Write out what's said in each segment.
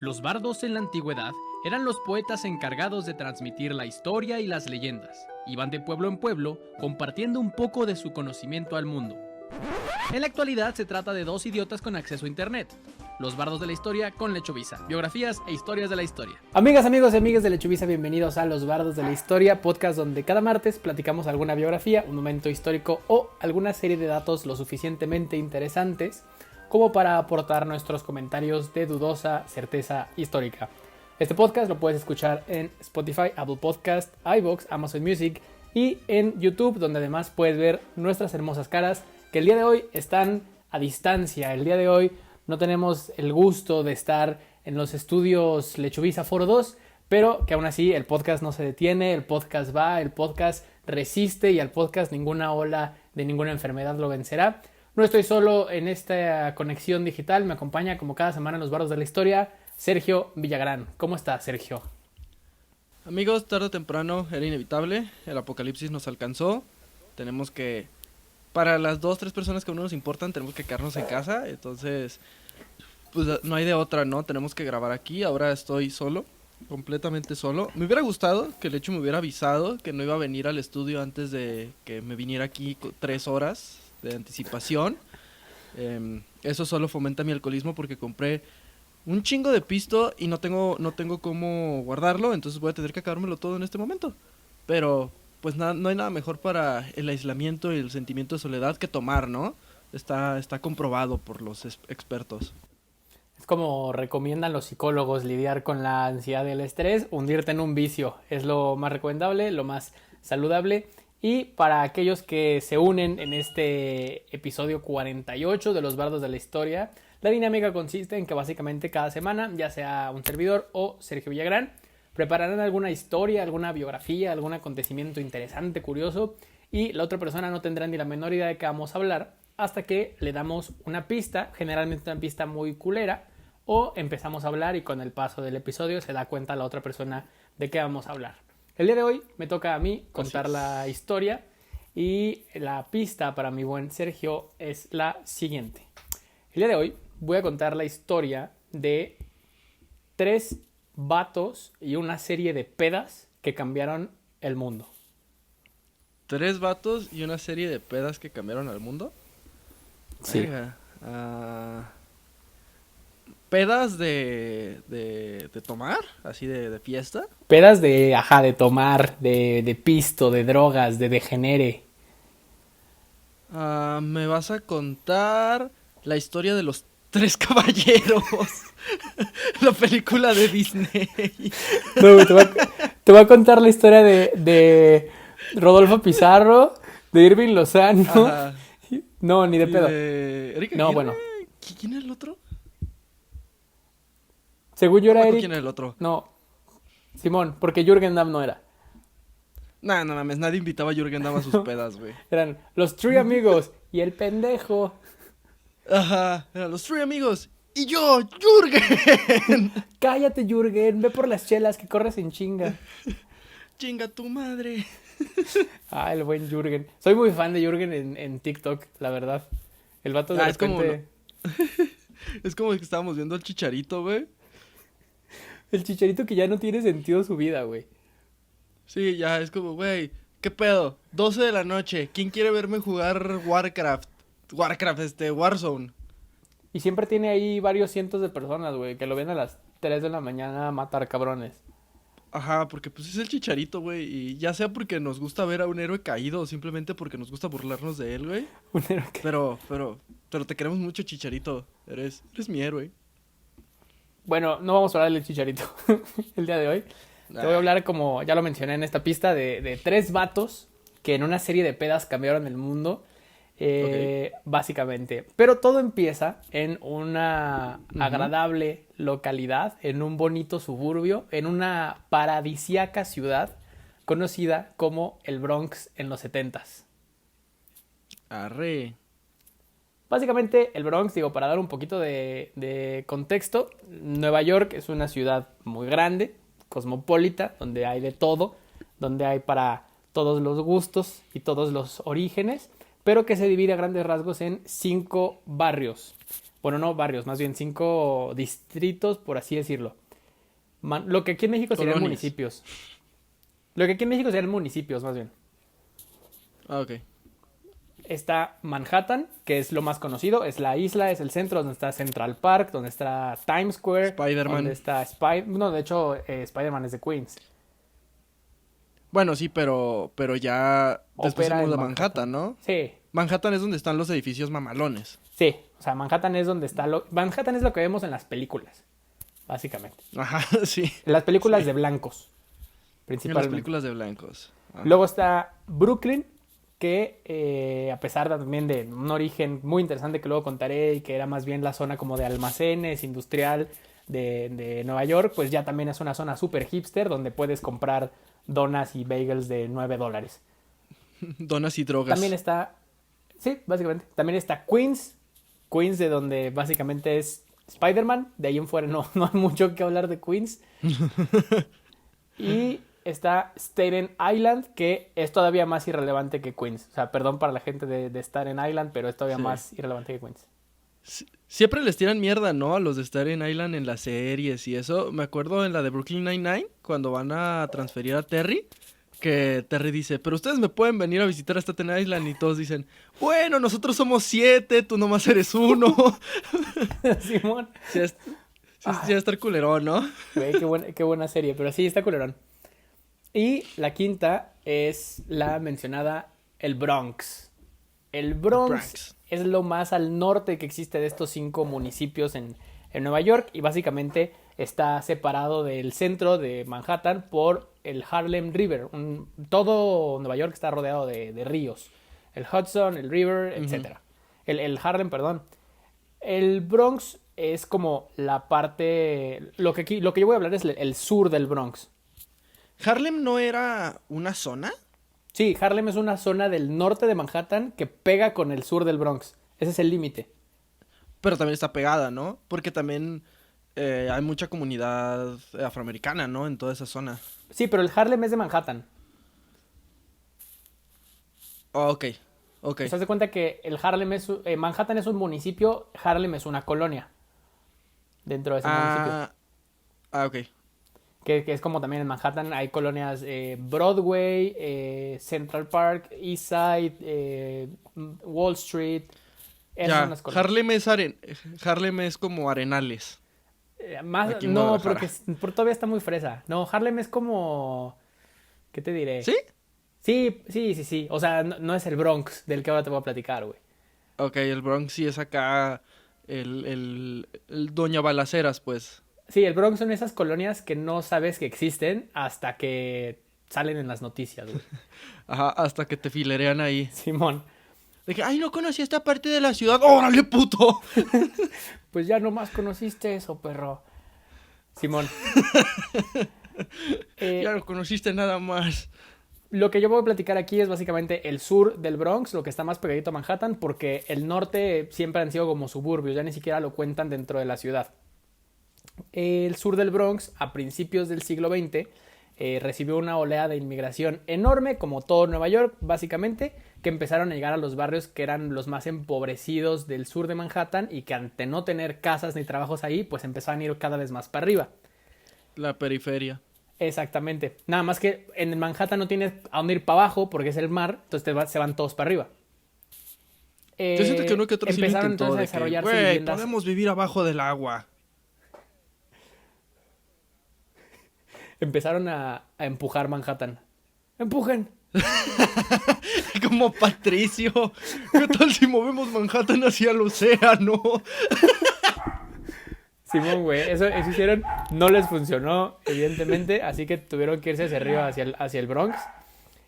Los bardos en la antigüedad eran los poetas encargados de transmitir la historia y las leyendas. Iban de pueblo en pueblo compartiendo un poco de su conocimiento al mundo. En la actualidad se trata de dos idiotas con acceso a internet. Los bardos de la historia con Lechoviza, biografías e historias de la historia. Amigas, amigos y amigas de Lechoviza, bienvenidos a Los Bardos de la Historia, podcast donde cada martes platicamos alguna biografía, un momento histórico o alguna serie de datos lo suficientemente interesantes como para aportar nuestros comentarios de dudosa certeza histórica. Este podcast lo puedes escuchar en Spotify, Apple Podcast, iVoox, Amazon Music y en YouTube, donde además puedes ver nuestras hermosas caras que el día de hoy están a distancia. El día de hoy no tenemos el gusto de estar en los estudios Lechoviza Foro 2, pero que aún así el podcast no se detiene, el podcast va, el podcast resiste y al podcast ninguna ola de ninguna enfermedad lo vencerá. No estoy solo en esta conexión digital, me acompaña como cada semana en Los Bardos de la Historia, Sergio Villagrán. ¿Cómo estás, Sergio? Amigos, tarde o temprano era inevitable, el apocalipsis nos alcanzó, tenemos que, para las 2-3 personas que a uno nos importan, tenemos que quedarnos en casa, entonces, pues no hay de otra, ¿no? Tenemos que grabar aquí, ahora estoy solo, completamente solo. Me hubiera gustado que el hecho me hubiera avisado que no iba a venir al estudio antes de que me viniera aquí 3 horas de anticipación. Eso solo fomenta mi alcoholismo porque compré un chingo de pisto y no tengo cómo guardarlo, entonces voy a tener que acabármelo todo en este momento. Pero pues no hay nada mejor para el aislamiento y el sentimiento de soledad que tomar, ¿no? Está comprobado por los expertos. Es como recomiendan los psicólogos lidiar con la ansiedad y el estrés, hundirte en un vicio. Es lo más recomendable, lo más saludable. Y para aquellos que se unen en este episodio 48 de Los Bardos de la Historia, la dinámica consiste en que básicamente cada semana, ya sea un servidor o Sergio Villagrán, prepararán alguna historia, alguna biografía, algún acontecimiento interesante, curioso, y la otra persona no tendrá ni la menor idea de qué vamos a hablar hasta que le damos una pista, generalmente una pista muy culera, o empezamos a hablar y con el paso del episodio se da cuenta la otra persona de qué vamos a hablar. El día de hoy me toca a mí contar la historia y la pista para mi buen Sergio es la siguiente. El día de hoy voy a contar la historia de 3 vatos y una serie de pedas que cambiaron el mundo. 3 vatos y una serie de pedas que cambiaron al mundo. Sí. ¿Pedas de tomar? ¿Así de fiesta? Pedas de tomar, de pisto, de drogas, de degenere. Me vas a contar la historia de los 3 caballeros. La película de Disney. No, te voy a contar la historia de Rodolfo Pizarro, de Irving Lozano. Ajá. No, ni de pedo. ¿Erika No, Aguirre? bueno. ¿Quién es el otro? Según yo era Eric. ¿Quién es el otro? No, Simón, porque Jürgen Damm no era. Nah, no mames, nadie invitaba a Jürgen Damm a sus pedas, güey. Eran los 3 amigos y el pendejo. Ajá, eran los 3 amigos. Y yo, Jürgen. Cállate, Jürgen, ve por las chelas que corres en chinga. Chinga tu madre. Ah, el buen Jürgen. Soy muy fan de Jürgen en TikTok, la verdad. El vato de repente... Es como que estábamos viendo al Chicharito, güey. El Chicharito que ya no tiene sentido su vida, güey. Sí, ya, es como, güey, ¿qué pedo? 12 de la noche, ¿quién quiere verme jugar Warzone? Y siempre tiene ahí varios cientos de personas, güey, que lo ven a las 3 de la mañana a matar cabrones. Ajá, porque pues es el Chicharito, güey, y ya sea porque nos gusta ver a un héroe caído o simplemente porque nos gusta burlarnos de él, güey. Un héroe que... Pero te queremos mucho, Chicharito, eres mi héroe. Bueno, no vamos a hablar del Chicharito el día de hoy. Te voy a hablar, como ya lo mencioné en esta pista, de 3 vatos que en una serie de pedas cambiaron el mundo, Okay. básicamente. Pero todo empieza en una agradable localidad, en un bonito suburbio, en una paradisíaca ciudad conocida como el Bronx en los 70s. Arre. Básicamente el Bronx, digo, para dar un poquito de contexto, Nueva York es una ciudad muy grande, cosmopolita, donde hay de todo, donde hay para todos los gustos y todos los orígenes, pero que se divide a grandes rasgos en 5 barrios. Bueno, no barrios, más bien 5 distritos, por así decirlo. Lo que aquí en México serían Colonias. municipios. Lo que aquí en México serían municipios, más bien. Ah, ok. Está Manhattan, que es lo más conocido, es la isla, es el centro donde está Central Park, donde está Times Square, Spider-Man. donde está No, de hecho, Spider-Man es de Queens. Bueno, sí, pero ya después se Opera en muda a Manhattan, ¿no? Sí, Manhattan es donde están los edificios mamalones. sí. O sea, Manhattan es donde está Manhattan es lo que vemos en las películas, básicamente. Ajá, sí. En las películas Sí. de blancos, En las principalmente. películas de blancos. Ajá. Luego está Brooklyn, que a pesar también de un origen muy interesante que luego contaré y que era más bien la zona como de almacenes, industrial de Nueva York, pues ya también es una zona súper hipster donde puedes comprar donas y bagels de $9. Donas y drogas. También está, sí, básicamente, también está Queens de donde básicamente es Spider-Man, de ahí en fuera no hay mucho que hablar de Queens. Y está Staten Island, que es todavía más irrelevante que Queens. O sea, perdón para la gente de Staten Island, pero es todavía Sí. más irrelevante que Queens. Siempre les tiran mierda, ¿no? A los de Staten Island en las series y eso. Me acuerdo en la de Brooklyn Nine-Nine, cuando van a transferir a Terry, que Terry dice, pero ustedes me pueden venir a visitar a Staten Island, y todos dicen, bueno, nosotros somos 7, tú nomás eres 1. Simón. Sí, va a estar culerón, ¿no? Güey, qué buena serie, pero sí, está culerón. Y la quinta es la mencionada el Bronx. El Bronx es lo más al norte que existe de estos 5 municipios en Nueva York y básicamente está separado del centro de Manhattan por el Harlem River. Todo Nueva York está rodeado de ríos. El Hudson, el River, etc. El Harlem, perdón. El Bronx es como la parte... Lo que yo voy a hablar es el sur del Bronx. ¿Harlem no era una zona? Sí, Harlem es una zona del norte de Manhattan que pega con el sur del Bronx. Ese es el límite. Pero también está pegada, ¿no? Porque también hay mucha comunidad afroamericana, ¿no? En toda esa zona. Sí, pero el Harlem es de Manhattan. Oh, ok. ¿Te das cuenta que el Harlem Manhattan es un municipio, Harlem es una colonia dentro de ese municipio? Ok. Que es como también en Manhattan hay colonias Broadway, Central Park, East Side, Wall Street. Esas son las colonias. Harlem es como Arenales. Aquí en No, Guadalajara. pero todavía está muy fresa. No, Harlem es como... ¿Qué te diré? ¿Sí? Sí. O sea, no es el Bronx del que ahora te voy a platicar, güey. Ok, el Bronx sí es acá el Doña Balaceras, pues. Sí, el Bronx son esas colonias que no sabes que existen hasta que salen en las noticias, güey. Ajá, hasta que te filerean ahí. Simón. De que, ay, no conocí esta parte de la ciudad. ¡Órale, puto! Pues ya nomás conociste eso, perro. Simón. Ya no conociste nada más. Lo que yo voy a platicar aquí es básicamente el sur del Bronx, lo que está más pegadito a Manhattan, porque el norte siempre han sido como suburbios, ya ni siquiera lo cuentan dentro de la ciudad. El sur del Bronx, a principios del siglo XX, recibió una oleada de inmigración enorme, como todo Nueva York, básicamente, que empezaron a llegar a los barrios que eran los más empobrecidos del sur de Manhattan y que ante no tener casas ni trabajos ahí, pues empezaban a ir cada vez más para arriba. La periferia. Exactamente. Nada más que en Manhattan no tienes a dónde ir para abajo porque es el mar, entonces se van todos para arriba. Yo siento que uno que otro sí lo empezaron intentó entonces a de desarrollarse güey, viviendas. podemos vivir abajo del agua. Empezaron a empujar Manhattan. ¡Empujen! Como Patricio. ¿Qué tal si movemos Manhattan hacia el océano? Simón, güey, eso hicieron, no les funcionó, evidentemente, así que tuvieron que irse hacia arriba, hacia el Bronx.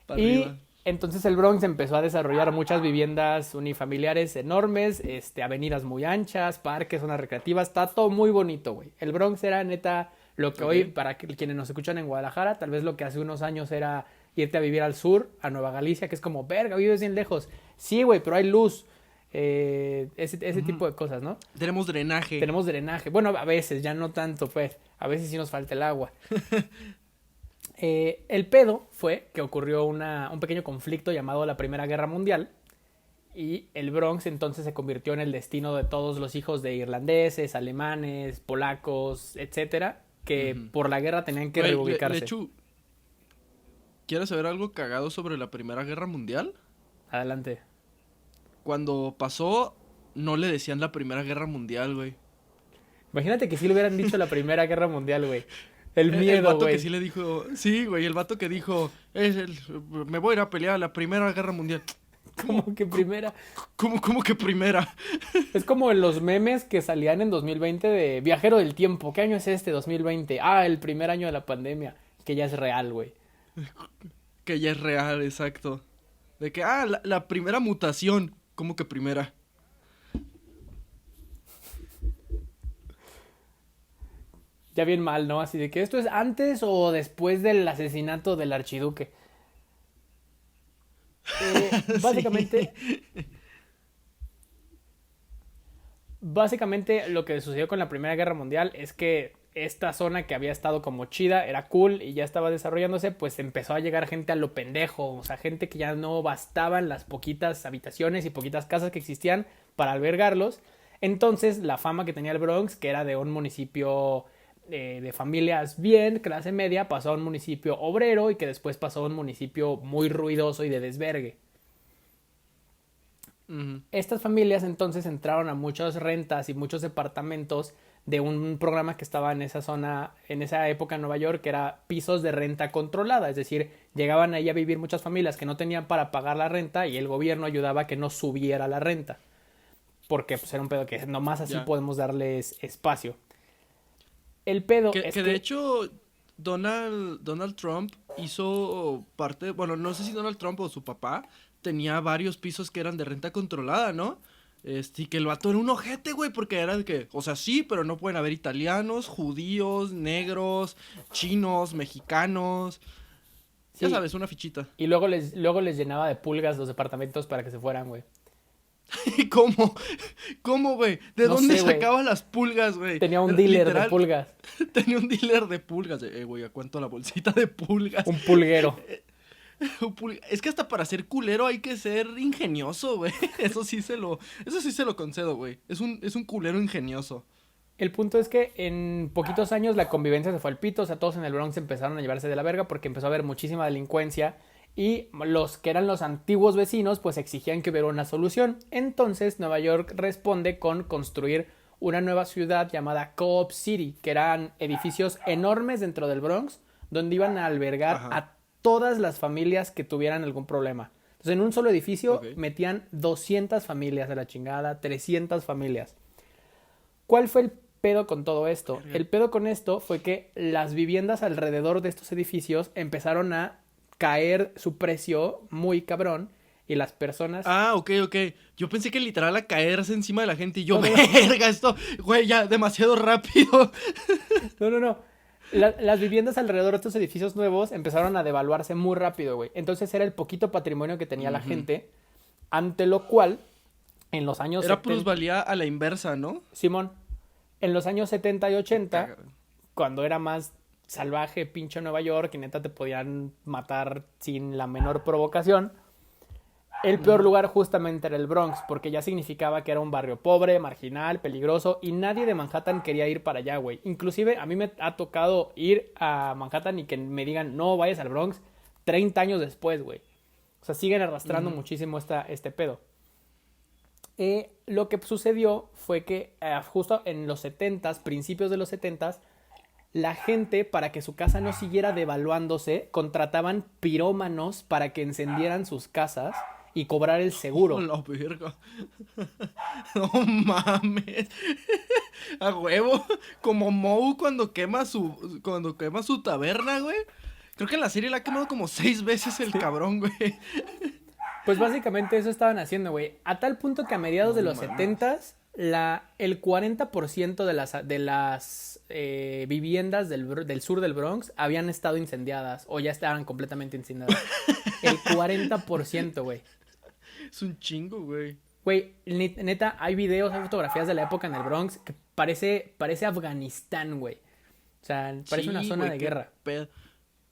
Para Y arriba. entonces el Bronx empezó a desarrollar muchas viviendas unifamiliares enormes, avenidas muy anchas, parques, zonas recreativas, está todo muy bonito, güey. El Bronx era neta lo que hoy, para quienes nos escuchan en Guadalajara, tal vez lo que hace unos años era irte a vivir al sur, a Nueva Galicia, que es como, verga, vives bien lejos. Sí, güey, pero hay luz. Ese tipo de cosas, ¿no? Tenemos drenaje. Tenemos drenaje. Bueno, a veces, ya no tanto, pues. A veces sí nos falta el agua. El pedo fue que ocurrió un pequeño conflicto llamado la Primera Guerra Mundial. y el Bronx entonces se convirtió en el destino de todos los hijos de irlandeses, alemanes, polacos, etcétera, que por la guerra tenían que Güey, reubicarse. Lechu, ¿quieres saber algo cagado sobre la Primera Guerra Mundial? Adelante. Cuando pasó, no le decían la Primera Guerra Mundial, güey. Imagínate que si le hubieran dicho la Primera Guerra Mundial, güey. El El miedo, vato güey. que sí le dijo... Sí, güey, el vato que dijo... me voy a ir a pelear a la Primera Guerra Mundial. Como que primera. ¿Cómo que primera? Es como en los memes que salían en 2020 de Viajero del Tiempo. ¿Qué año es este? 2020. Ah, el primer año de la pandemia. Que ya es real, güey. Que ya es real, exacto. De que, la primera mutación. ¿Cómo que primera? Ya bien mal, ¿no? Así de que esto es antes o después del asesinato del archiduque. Básicamente, básicamente lo que sucedió con la Primera Guerra Mundial es que esta zona que había estado como chida, era cool y ya estaba desarrollándose, pues empezó a llegar gente a lo pendejo, o sea, gente que ya no bastaban las poquitas habitaciones y poquitas casas que existían para albergarlos. Entonces, la fama que tenía el Bronx, que era de un municipio de familias bien, clase media, pasó a un municipio obrero y que después pasó a un municipio muy ruidoso y de desvergue. Estas familias entonces entraron a muchas rentas y muchos departamentos de un programa que estaba en esa zona, en esa época en Nueva York, que era pisos de renta controlada, es decir, llegaban ahí a vivir muchas familias que no tenían para pagar la renta y el gobierno ayudaba a que no subiera la renta, porque pues era un pedo que nomás así podemos darles espacio. El pedo es que de hecho Donald Trump hizo parte, bueno, no sé si Donald Trump o su papá tenía varios pisos que eran de renta controlada, ¿no? Y que el vato era un ojete, güey, porque era de que, o sea, sí, pero no pueden haber italianos, judíos, negros, chinos, mexicanos. Sí. Ya sabes, una fichita. Y luego les llenaba de pulgas los departamentos para que se fueran, güey. ¿Cómo? ¿Cómo, güey? ¿De no dónde sé, sacaba las pulgas, güey? Tenía un dealer de pulgas. Tenía un dealer de pulgas. Güey, ¿a cuánto la bolsita de pulgas? Un pulguero. Es que hasta para ser culero hay que ser ingenioso, güey. Eso sí se lo concedo, güey. Es un culero ingenioso. El punto es que en poquitos años la convivencia se fue al pito. O sea, todos en el Bronx empezaron a llevarse de la verga porque empezó a haber muchísima delincuencia. Y los que eran los antiguos vecinos pues exigían que hubiera una solución. Entonces Nueva York responde con construir una nueva ciudad llamada Co-op City, que eran edificios enormes dentro del Bronx donde iban a albergar a todas las familias que tuvieran algún problema. Entonces en un solo edificio metían 200 familias a la chingada, 300 familias. ¿Cuál fue el pedo con todo esto? El pedo con esto fue que las viviendas alrededor de estos edificios empezaron a caer su precio muy cabrón y las personas... Ok. Yo pensé que literal a caerse encima de la gente y yo, verga, esto, güey, ya, demasiado rápido. No. Las viviendas alrededor de estos edificios nuevos empezaron a devaluarse muy rápido, güey. Entonces era el poquito patrimonio que tenía la gente, ante lo cual, en los años... Era plusvalía a la inversa, ¿no? Simón, en los años 70 y 80, cuando era más salvaje, pinche Nueva York, y neta te podían matar sin la menor provocación, el peor lugar justamente era el Bronx, porque ya significaba que era un barrio pobre, marginal, peligroso, y nadie de Manhattan quería ir para allá, güey. Inclusive a mí me ha tocado ir a Manhattan y que me digan, no vayas al Bronx, 30 años después, güey. O sea, siguen arrastrando muchísimo este pedo. Lo que sucedió fue que justo en los 70s, principios de los 70s, la gente, para que su casa no siguiera devaluándose, contrataban pirómanos para que encendieran sus casas y cobrar el seguro. La verga. No mames. A huevo. Como Moe cuando quema su taberna, güey. Creo que en la serie la ha quemado como 6 veces el cabrón, güey. Pues básicamente eso estaban haciendo, güey. A tal punto que a mediados de los 70s, el 40% de las viviendas del sur del Bronx habían estado incendiadas o ya estaban completamente incendiadas. El 40%, güey. Es un chingo, güey. Güey, neta, hay videos, hay fotografías de la época en el Bronx que parece Afganistán, güey. O sea, parece una zona de guerra.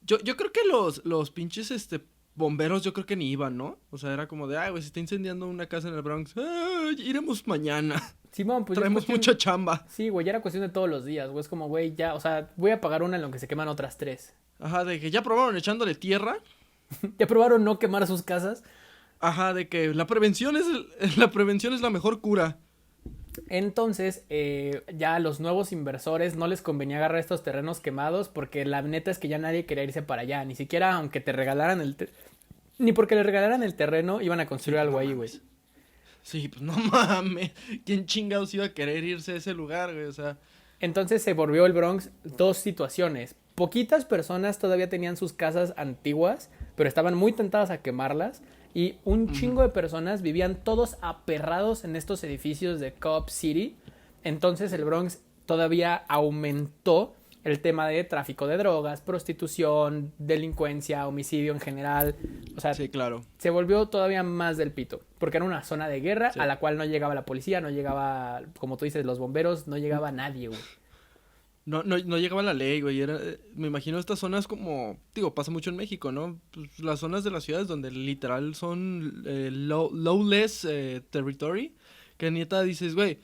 Yo creo que los pinches bomberos yo creo que ni iban, ¿no? O sea, era como de, ay, güey, se está incendiando una casa en el Bronx. Iremos mañana. Simón, pues Traemos mucha chamba. Sí, güey, ya era cuestión de todos los días, güey. Es como, güey, ya, o sea, voy a pagar una en lo que se queman otras 3. Ajá, de que ya probaron echándole tierra. ¿Ya probaron no quemar sus casas? Ajá, de que la prevención es la mejor cura. Entonces, ya a los nuevos inversores no les convenía agarrar estos terrenos quemados porque la neta es que ya nadie quería irse para allá. Ni siquiera aunque te regalaran ni porque le regalaran el terreno iban a construir algo ahí, güey. Sí, pues no mames. ¿Quién chingados iba a querer irse a ese lugar, güey? O sea, Entonces se volvió el Bronx 2 situaciones. Poquitas personas todavía tenían sus casas antiguas, pero estaban muy tentadas a quemarlas. Y un chingo de personas vivían todos aperrados en estos edificios de Co-op City. Entonces el Bronx todavía aumentó el tema de tráfico de drogas, prostitución, delincuencia, homicidio en general. O sea, sí, claro. se volvió todavía más del pito. Porque era una zona de guerra Sí. a la cual no llegaba la policía, no llegaba, como tú dices, los bomberos, no llegaba nadie, güey. No llegaba la ley, güey. Me imagino estas zonas como, digo, pasa mucho en México, ¿no? Pues, las zonas de las ciudades donde literal son lawless territory. Que neta dices, güey,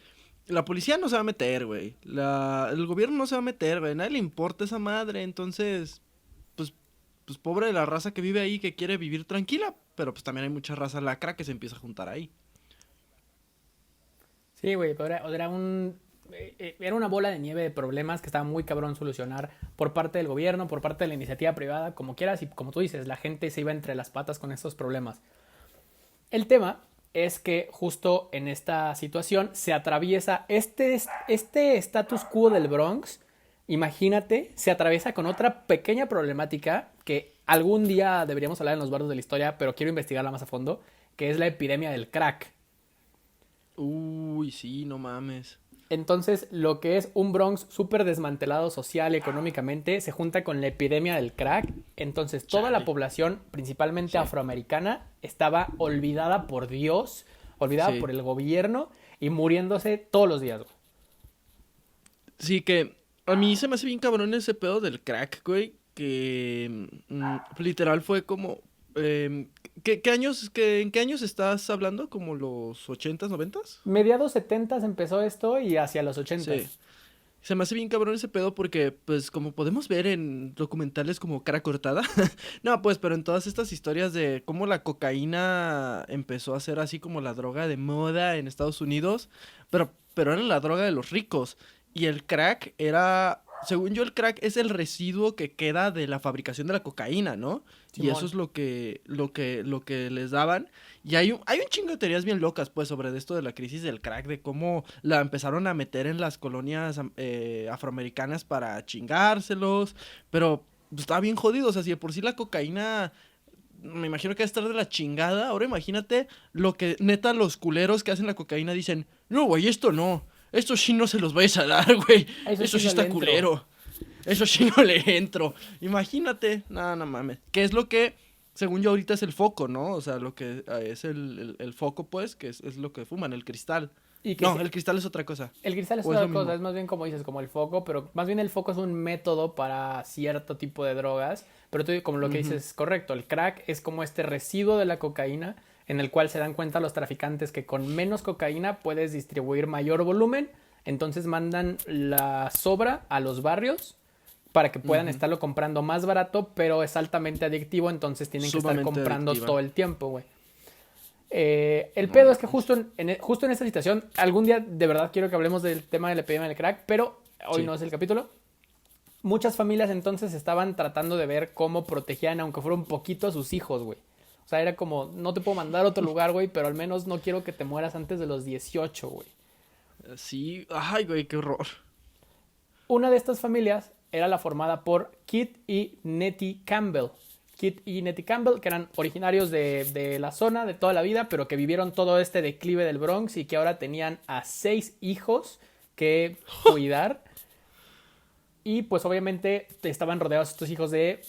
la policía no se va a meter, güey. El gobierno no se va a meter, güey. A nadie le importa esa madre. Entonces, pues pobre de la raza que vive ahí, que quiere vivir tranquila. Pero pues también hay mucha raza lacra que se empieza a juntar ahí. Sí, güey, pero era una bola de nieve de problemas que estaba muy cabrón solucionar por parte del gobierno, por parte de la iniciativa privada, como quieras, y como tú dices, la gente se iba entre las patas con estos problemas. El tema es que justo en esta situación se atraviesa este status quo del Bronx, imagínate, se atraviesa con otra pequeña problemática que algún día deberíamos hablar en los bardos de la historia, pero quiero investigarla más a fondo, que es la epidemia del crack. Uy, sí, no mames. Entonces, lo que es un Bronx súper desmantelado social y económicamente se junta con la epidemia del crack. Entonces, toda la población, principalmente afroamericana, estaba olvidada por Dios, olvidada por el gobierno y muriéndose todos los días, güey. Sí, que a mí se me hace bien cabrón ese pedo del crack, güey. Que literal fue como... ¿En qué años estás hablando? ¿Como los 80s, 90s? Mediados 70s empezó esto y hacia los 80s. Sí. Se me hace bien cabrón ese pedo porque, pues, como podemos ver en documentales como Cara Cortada. No, pues, pero en todas estas historias de cómo la cocaína empezó a ser así como la droga de moda en Estados Unidos. Pero era la droga de los ricos. Y el crack era... Según yo, el crack es el residuo que queda de la fabricación de la cocaína, ¿no? Simón. Y eso es lo que les daban. Y hay un chingo de teorías bien locas, pues, sobre esto de la crisis del crack, de cómo la empezaron a meter en las colonias afroamericanas para chingárselos. Pero pues, estaba bien jodido, o sea, si de por sí la cocaína... Me imagino que va a estar de la chingada. Ahora imagínate lo que neta los culeros que hacen la cocaína dicen, no, güey, esto no. Esto sí no se los vais a dar, güey. Eso sí no está le entro. culero. Eso sí no le entro. Imagínate. No mames. Que es lo que, según yo, ahorita es el foco, ¿no? O sea, lo que es el foco, pues, que es lo que fuman, el cristal. Y que No, sí, el cristal es otra cosa. el cristal es ¿O es otra lo cosa, mismo? es más bien como dices, como el foco, pero más bien el foco es un método para cierto tipo de drogas, pero tú como lo que dices es correcto, el crack es como este residuo de la cocaína en el cual se dan cuenta los traficantes que con menos cocaína puedes distribuir mayor volumen, entonces mandan la sobra a los barrios para que puedan estarlo comprando más barato, pero es altamente adictivo, entonces tienen que estar Sumamente comprando adictiva. todo el tiempo, güey. El pedo es que justo en esta situación, algún día de verdad quiero que hablemos del tema de la epidemia del crack, pero hoy Sí. no es el capítulo. Muchas familias entonces estaban tratando de ver cómo protegían, aunque fuera un poquito, a sus hijos, güey. O sea, era como, no te puedo mandar a otro lugar, güey, pero al menos no quiero que te mueras antes de los 18, güey. Sí. Ay, güey, qué horror. Una de estas familias era la formada por Kit y Nettie Campbell. Kit y Nettie Campbell, que eran originarios de la zona de toda la vida, pero que vivieron todo este declive del Bronx y que ahora tenían a 6 hijos que cuidar. Y pues obviamente estaban rodeados estos hijos de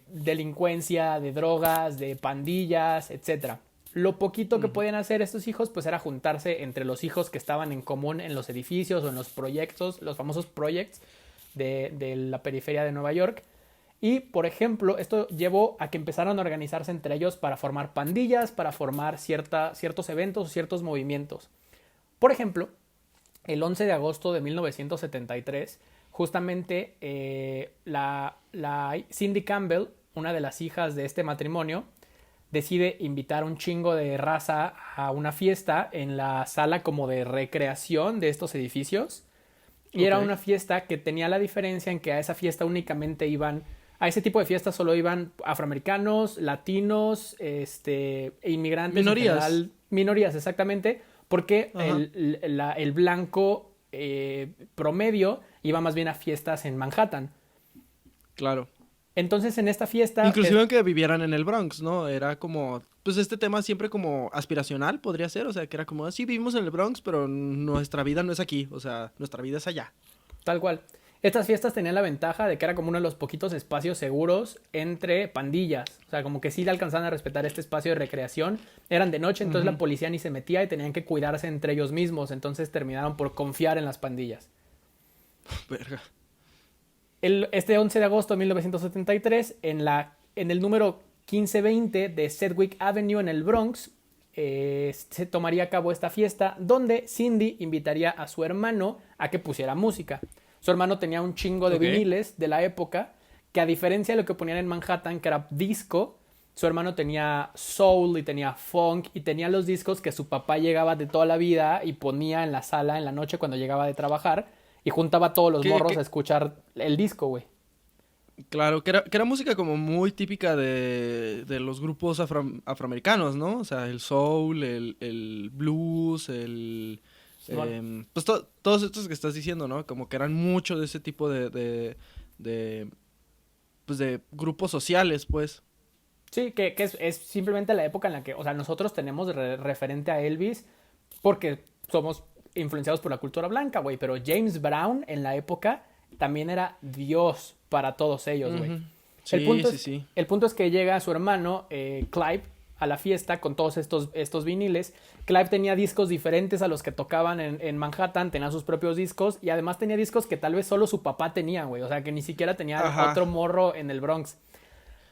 delincuencia, de drogas, de pandillas, etc. Lo poquito que podían hacer estos hijos pues era juntarse entre los hijos que estaban en común en los edificios o en los proyectos, los famosos projects de la periferia de Nueva York. Y, por ejemplo, esto llevó a que empezaran a organizarse entre ellos para formar pandillas, para formar ciertos eventos, ciertos movimientos. Por ejemplo, el 11 de agosto de 1973, justamente la Cindy Campbell, una de las hijas de este matrimonio, decide invitar un chingo de raza a una fiesta en la sala como de recreación de estos edificios. Y era una fiesta que tenía la diferencia en que a esa fiesta únicamente iban... A ese tipo de fiestas solo iban afroamericanos, latinos, inmigrantes. Minorías. En general, minorías, exactamente. Porque el blanco promedio iba más bien a fiestas en Manhattan. Claro. Entonces, en esta fiesta... Inclusive aunque vivieran en el Bronx, ¿no? Era como... Pues este tema siempre como aspiracional podría ser. O sea, que era como, sí, vivimos en el Bronx, pero nuestra vida no es aquí. O sea, nuestra vida es allá. Tal cual. Estas fiestas tenían la ventaja de que era como uno de los poquitos espacios seguros entre pandillas. O sea, como que sí le alcanzaban a respetar este espacio de recreación. Eran de noche, entonces la policía ni se metía y tenían que cuidarse entre ellos mismos. Entonces terminaron por confiar en las pandillas. Verga. Este 11 de agosto de 1973, en el número 1520 de Sedgwick Avenue en el Bronx, se tomaría a cabo esta fiesta donde Cindy invitaría a su hermano a que pusiera música. Su hermano tenía un chingo de viniles de la época, que a diferencia de lo que ponían en Manhattan, que era disco, su hermano tenía soul y tenía funk y tenía los discos que su papá llegaba de toda la vida y ponía en la sala en la noche cuando llegaba de trabajar y juntaba a todos los morros a escuchar el disco, güey. Claro, que era música como muy típica de los grupos afroamericanos, ¿no? O sea, el soul, el blues, pues todos estos que estás diciendo, ¿no? Como que eran mucho de ese tipo de grupos sociales, pues. Sí, que es simplemente la época en la que, o sea, nosotros tenemos referente a Elvis porque somos influenciados por la cultura blanca, güey, pero James Brown en la época también era Dios para todos ellos, güey. Sí, el punto es que llega su hermano, Clive, a la fiesta con todos estos viniles. Clive tenía discos diferentes a los que tocaban en Manhattan, tenía sus propios discos y además tenía discos que tal vez solo su papá tenía, güey. O sea, que ni siquiera tenía otro morro en el Bronx.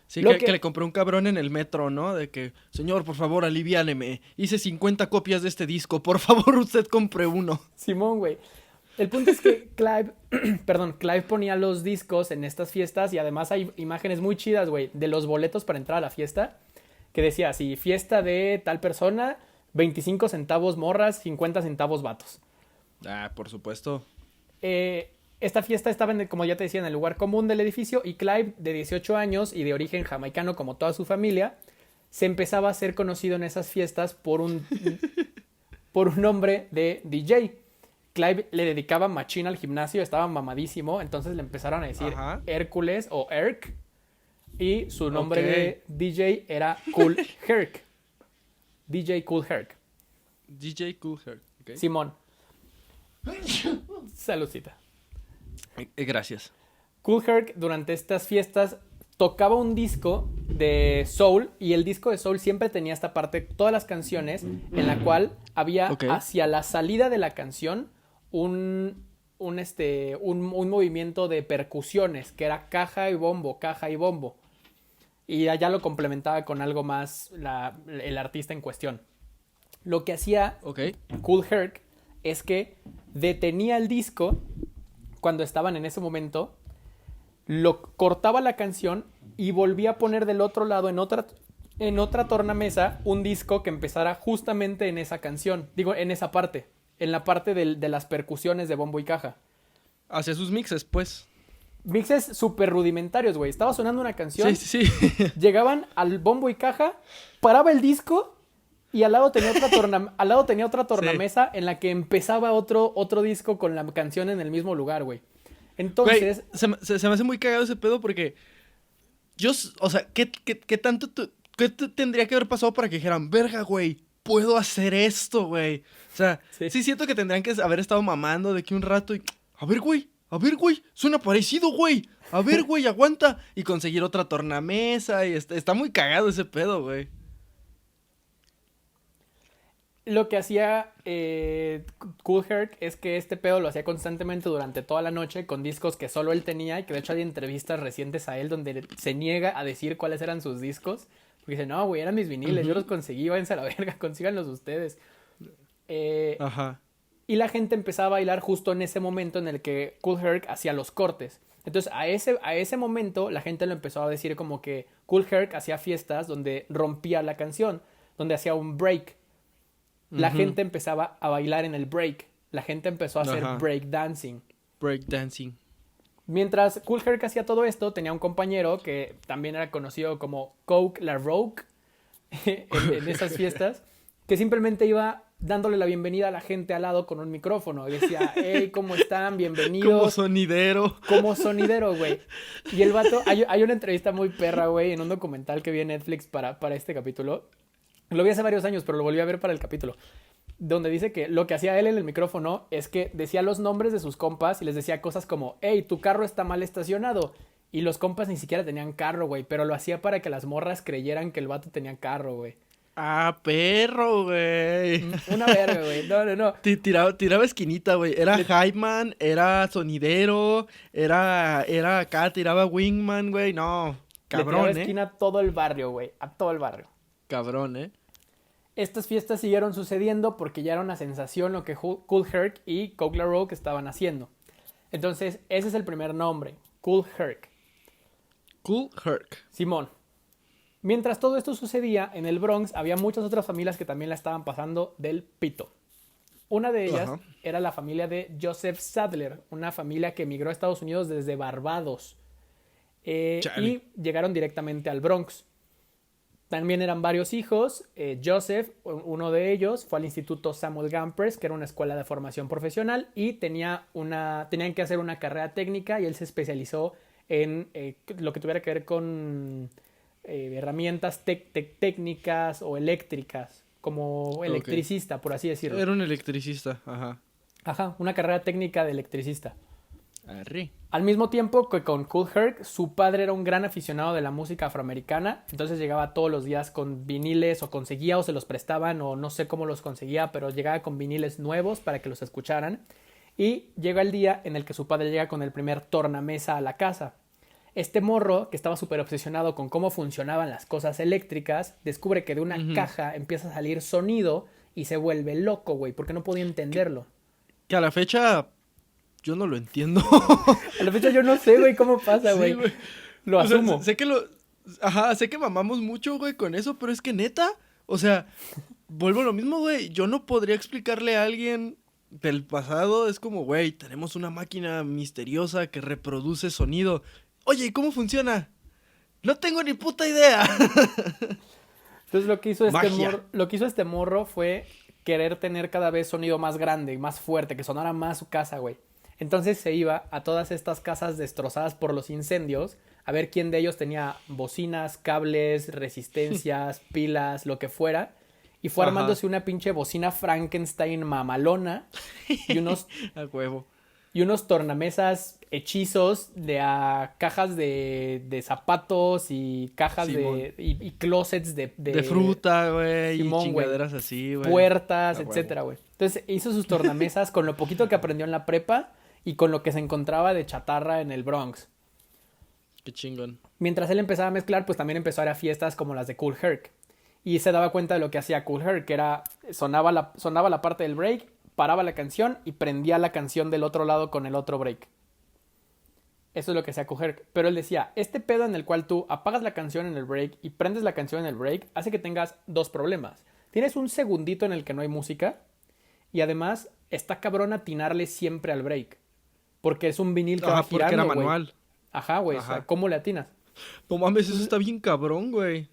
Sí, que le compró un cabrón en el metro, ¿no? De que, señor, por favor, aliviáneme. Hice 50 copias de este disco. Por favor, usted compre uno. Simón, güey. El punto es que Clive ponía los discos en estas fiestas y además hay imágenes muy chidas, güey, de los boletos para entrar a la fiesta. Que decía así, fiesta de tal persona, 25 centavos morras, 50 centavos vatos. Ah, por supuesto. Esta fiesta estaba, como ya te decía, en el lugar común del edificio y Clive, de 18 años y de origen jamaicano como toda su familia, se empezaba a ser conocido en esas fiestas por un nombre de DJ. Clive le dedicaba machín al gimnasio, estaba mamadísimo, entonces le empezaron a decir Hércules o Herc y su nombre de DJ era Kool Herc. DJ Kool Herc. DJ Kool Herc. Okay. Simón. Saludcita. Gracias. Kool Herc durante estas fiestas tocaba un disco de soul y el disco de soul siempre tenía esta parte, todas las canciones, en la cual había hacia la salida de la canción un movimiento de percusiones que era caja y bombo, caja y bombo. Y allá lo complementaba con algo más el artista en cuestión. Lo que hacía Kool Herc es que detenía el disco cuando estaban en ese momento, lo cortaba la canción y volvía a poner del otro lado en otra tornamesa un disco que empezara justamente en esa canción, digo, en esa parte, en la parte de las percusiones de bombo y caja. Hacía sus mixes, pues. Mixes súper rudimentarios, güey. Estaba sonando una canción. Sí. Llegaban al bombo y caja, paraba el disco y al lado tenía otra tornamesa en la que empezaba otro disco con la canción en el mismo lugar, güey. Entonces... Güey, se me hace muy cagado ese pedo porque... O sea, ¿qué tanto... ¿Qué tendría que haber pasado para que dijeran, verga, güey, puedo hacer esto, güey? O sea, sí siento que tendrían que haber estado mamando de que un rato y... A ver, güey, suena parecido, güey. A ver, güey, aguanta. Y conseguir otra tornamesa y está muy cagado ese pedo, güey. lo que hacía Kool Herc es que este pedo lo hacía constantemente durante toda la noche con discos que solo él tenía y que de hecho hay entrevistas recientes a él donde se niega a decir cuáles eran sus discos. Porque dice, no, güey, eran mis viniles, yo los conseguí, váyanse a la verga, consíganlos ustedes. Ajá. Y la gente empezaba a bailar justo en ese momento en el que Kool Herc hacía los cortes. Entonces, a ese momento, la gente lo empezó a decir como que Kool Herc hacía fiestas donde rompía la canción, donde hacía un break. La gente empezaba a bailar en el break. La gente empezó a hacer break dancing. Break dancing. Mientras Kool Herc hacía todo esto, tenía un compañero que también era conocido como Coke La Roque en esas fiestas, que simplemente iba dándole la bienvenida a la gente al lado con un micrófono. Y decía, hey, ¿cómo están? Bienvenidos. Como sonidero. Como sonidero, güey. Y el vato, hay una entrevista muy perra, güey, en un documental que vi en Netflix para este capítulo. Lo vi hace varios años, pero lo volví a ver para el capítulo. Donde dice que lo que hacía él en el micrófono es que decía los nombres de sus compas y les decía cosas como, hey, tu carro está mal estacionado. Y los compas ni siquiera tenían carro, güey, pero lo hacía para que las morras creyeran que el vato tenía carro, güey. Ah, perro, güey. Una verga, güey. No. Tiraba esquinita, güey. Era hype man, era sonidero, era acá, tiraba wingman, güey. No, cabrón, le tiraba esquina a todo el barrio, güey. A todo el barrio. Cabrón, Estas fiestas siguieron sucediendo porque ya era una sensación lo que Kool Herc y Coke La Roque estaban haciendo. Entonces, ese es el primer nombre. Kool Herc. Kool Herc. Simón. Mientras todo esto sucedía, en el Bronx había muchas otras familias que también la estaban pasando del pito. Una de ellas era la familia de Joseph Sadler, una familia que emigró a Estados Unidos desde Barbados. Y llegaron directamente al Bronx. También eran varios hijos. Joseph, uno de ellos, fue al Instituto Samuel Gompers, que era una escuela de formación profesional, y tenían que hacer una carrera técnica y él se especializó en lo que tuviera que ver con herramientas técnicas o eléctricas, como electricista, por así decirlo. Era un electricista, Ajá, una carrera técnica de electricista. Arre. Al mismo tiempo que con Kool Herc, su padre era un gran aficionado de la música afroamericana, entonces llegaba todos los días con viniles o conseguía o se los prestaban o no sé cómo los conseguía, pero llegaba con viniles nuevos para que los escucharan. Y llega el día en el que su padre llega con el primer tornamesa a la casa. Este morro, que estaba súper obsesionado con cómo funcionaban las cosas eléctricas, descubre que de una caja empieza a salir sonido y se vuelve loco, güey, porque no podía entenderlo. Que a la fecha yo no lo entiendo. A la fecha yo no sé, güey, cómo pasa, güey. Sí, lo asumo. Sé que mamamos mucho, güey, con eso, pero es que neta, o sea, vuelvo a lo mismo, güey. Yo no podría explicarle a alguien del pasado, es como, güey, tenemos una máquina misteriosa que reproduce sonido. Oye, ¿y cómo funciona? No tengo ni puta idea. Entonces lo que hizo este morro fue querer tener cada vez sonido más grande, más fuerte, que sonara más su casa, güey. Entonces se iba a todas estas casas destrozadas por los incendios a ver quién de ellos tenía bocinas, cables, resistencias, pilas, lo que fuera. Y fue armándose una pinche bocina Frankenstein mamalona y unos... A huevo. Y unos tornamesas hechizos de cajas de zapatos y cajas y closets de fruta, güey, y chingaderas güey, así, güey. Puertas, etcétera, güey. Entonces hizo sus tornamesas con lo poquito que aprendió en la prepa y con lo que se encontraba de chatarra en el Bronx. Qué chingón. Mientras él empezaba a mezclar, pues también empezó a ir a fiestas como las de Kool Herc. Y se daba cuenta de lo que hacía Kool Herc, que era, sonaba la parte del break, paraba la canción y prendía la canción del otro lado con el otro break. Eso es lo que hacía Kool Herc. Pero él decía, este pedo en el cual tú apagas la canción en el break y prendes la canción en el break, hace que tengas dos problemas. Tienes un segundito en el que no hay música y además está cabrón atinarle siempre al break. Porque es un vinil que va girando, porque era güey. manual. Ajá, güey. O sea, ¿cómo le atinas? No mames, eso está bien cabrón, güey.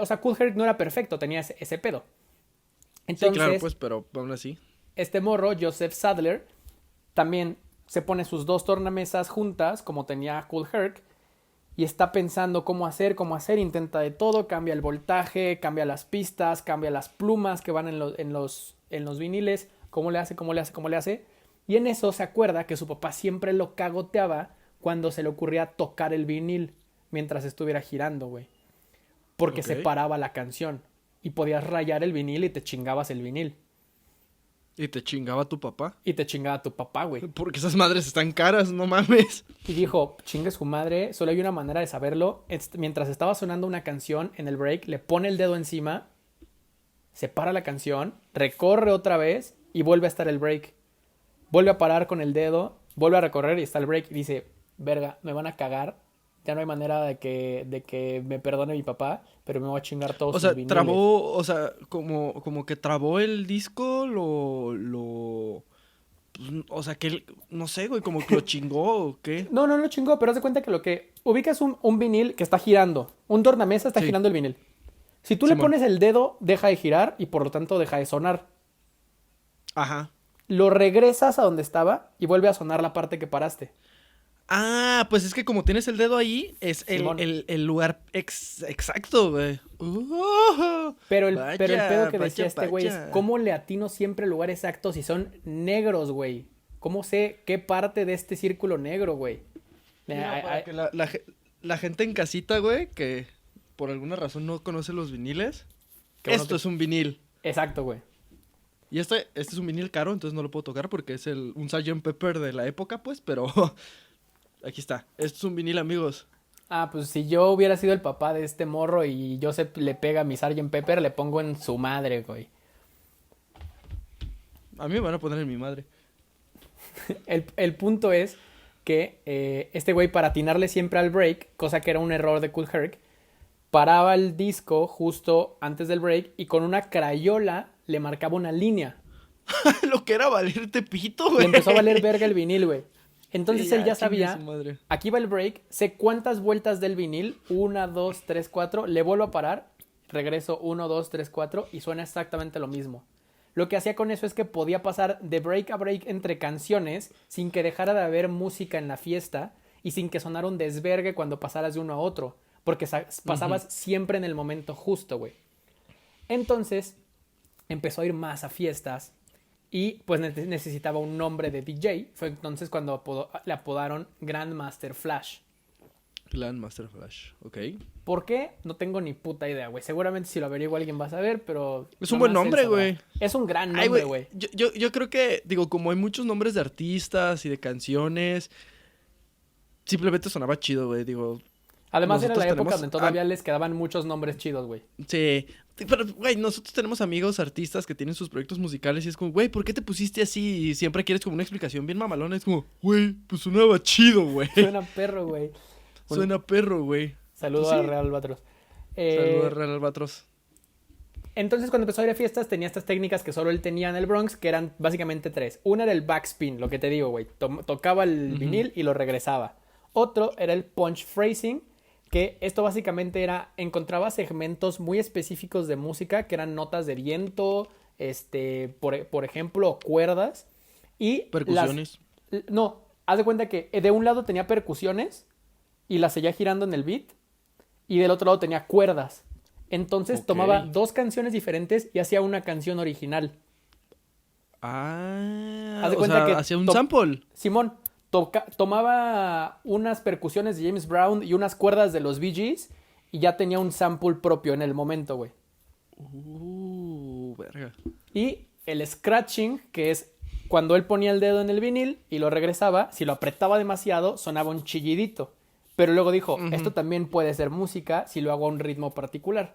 O sea, Kool Herc no era perfecto, tenía ese pedo. Entonces, sí, claro, pues, pero aún así. Este morro, Joseph Sadler, también se pone sus dos tornamesas juntas, como tenía Kool Herc, y está pensando cómo hacer, intenta de todo, cambia el voltaje, cambia las pistas, cambia las plumas que van en los viniles, cómo le hace. Y en eso se acuerda que su papá siempre lo cagoteaba cuando se le ocurría tocar el vinil mientras estuviera girando, güey. Porque se paraba la canción. y podías rayar el vinil y te chingabas el vinil. ¿Y te chingaba tu papá? Y te chingaba tu papá, güey. Porque esas madres están caras, no mames. Y dijo, chingue su madre, solo hay una manera de saberlo. Mientras estaba sonando una canción en el break, le pone el dedo encima, se para la canción, recorre otra vez y vuelve a estar el break. Vuelve a parar con el dedo, vuelve a recorrer y está el break. Y dice, verga, me van a cagar. Ya no hay manera de que me perdone mi papá, pero me voy a chingar todos O sus sea, viniles. trabó, o sea, como que trabó el disco, pues, o sea, que, no sé, güey, como que lo chingó o qué. No chingó, pero haz de cuenta que lo que ubicas un vinil que está girando. Un tornamesa está Sí. girando el vinil. Si tú le Simón. pones el dedo, deja de girar y por lo tanto deja de sonar. Ajá. Lo regresas a donde estaba y vuelve a sonar la parte que paraste. Ah, pues es que como tienes el dedo ahí, es Simón. el lugar exacto, güey. Pero el Vaya, pedo que decía vaya, este güey es vaya. cómo le atino siempre el lugar exacto si son negros, güey. ¿Cómo sé qué parte de este círculo negro, güey? Mira, para que la gente en casita, güey, que por alguna razón no conoce los viniles, Qué bueno esto que- es un vinil. Exacto, güey. Y este es un vinil caro, entonces no lo puedo tocar porque es un Sgt. Pepper de la época, pues, pero aquí está. Esto es un vinil, amigos. Ah, pues si yo hubiera sido el papá de este morro y Joseph le pega a mi Sgt. Pepper, le pongo en su madre, güey. A mí me van a poner en mi madre. El punto es que este güey, para atinarle siempre al break, cosa que era un error de Cool Herc, paraba el disco justo antes del break y con una crayola le marcaba una línea. Lo que era valerte pito, Y güey. empezó a valer verga el vinil, güey. Entonces Sí, él ya chingue sabía, su madre. aquí va el break, sé cuántas vueltas del vinil, 1, 2, 3, 4, le vuelvo a parar, regreso 1, 2, 3, 4 y suena exactamente lo mismo. Lo que hacía con eso es que podía pasar de break a break entre canciones sin que dejara de haber música en la fiesta y sin que sonara un desvergue cuando pasaras de uno a otro, porque pasabas siempre en el momento justo, güey. Entonces empezó a ir más a fiestas y pues necesitaba un nombre de DJ. Fue entonces cuando le apodaron Grandmaster Flash. Grandmaster Flash, ok. ¿Por qué? No tengo ni puta idea, güey. Seguramente si lo averiguo alguien va a saber, pero... Es un buen nomás él nombre, sabrá. güey. Es un gran Ay, nombre, güey. Yo creo que, digo, como hay muchos nombres de artistas y de canciones, simplemente sonaba chido, güey. Digo, Además era la nosotros época tenemos- donde todavía les quedaban muchos nombres chidos, güey. sí. Pero, güey, nosotros tenemos amigos artistas que tienen sus proyectos musicales y es como, güey, ¿por qué te pusiste así? Y siempre quieres como una explicación bien mamalona. Es como, güey, pues sonaba chido, güey. Suena perro, güey. Suena perro, güey. Saludo Pues sí. a Real Albatros. Saludos a Real Albatros. Entonces, cuando empezó a ir a fiestas, tenía estas técnicas que solo él tenía en el Bronx, que eran básicamente 3. Una era el backspin, lo que te digo, güey. Tocaba el vinil y lo regresaba. Otro era el punch phrasing, que esto básicamente era, encontraba segmentos muy específicos de música, que eran notas de viento, por ejemplo, cuerdas. Y Percusiones. no, haz de cuenta que de un lado tenía percusiones y las seguía girando en el beat, y del otro lado tenía cuerdas. Entonces Ok. tomaba 2 canciones diferentes y hacía una canción original. Ah, Haz de o cuenta sea, que hacía un to- sample. Simón tomaba unas percusiones de James Brown y unas cuerdas de los Bee Gees y ya tenía un sample propio en el momento, güey. Verga. Y el scratching, que es cuando él ponía el dedo en el vinil y lo regresaba, si lo apretaba demasiado sonaba un chillidito. Pero luego dijo, esto también puede ser música si lo hago a un ritmo particular.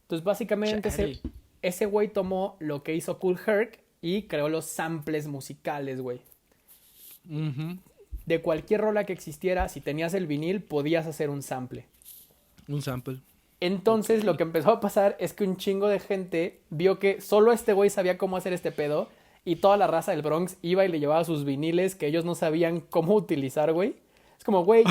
Entonces básicamente Chale. ese güey tomó lo que hizo Cool Herc y creó los samples musicales, güey. Ujú. De cualquier rola que existiera, si tenías el vinil, podías hacer un sample. Un sample. Entonces lo que empezó a pasar es que un chingo de gente vio que solo este güey sabía cómo hacer este pedo y toda la raza del Bronx iba y le llevaba sus viniles que ellos no sabían cómo utilizar, güey. Es como, güey,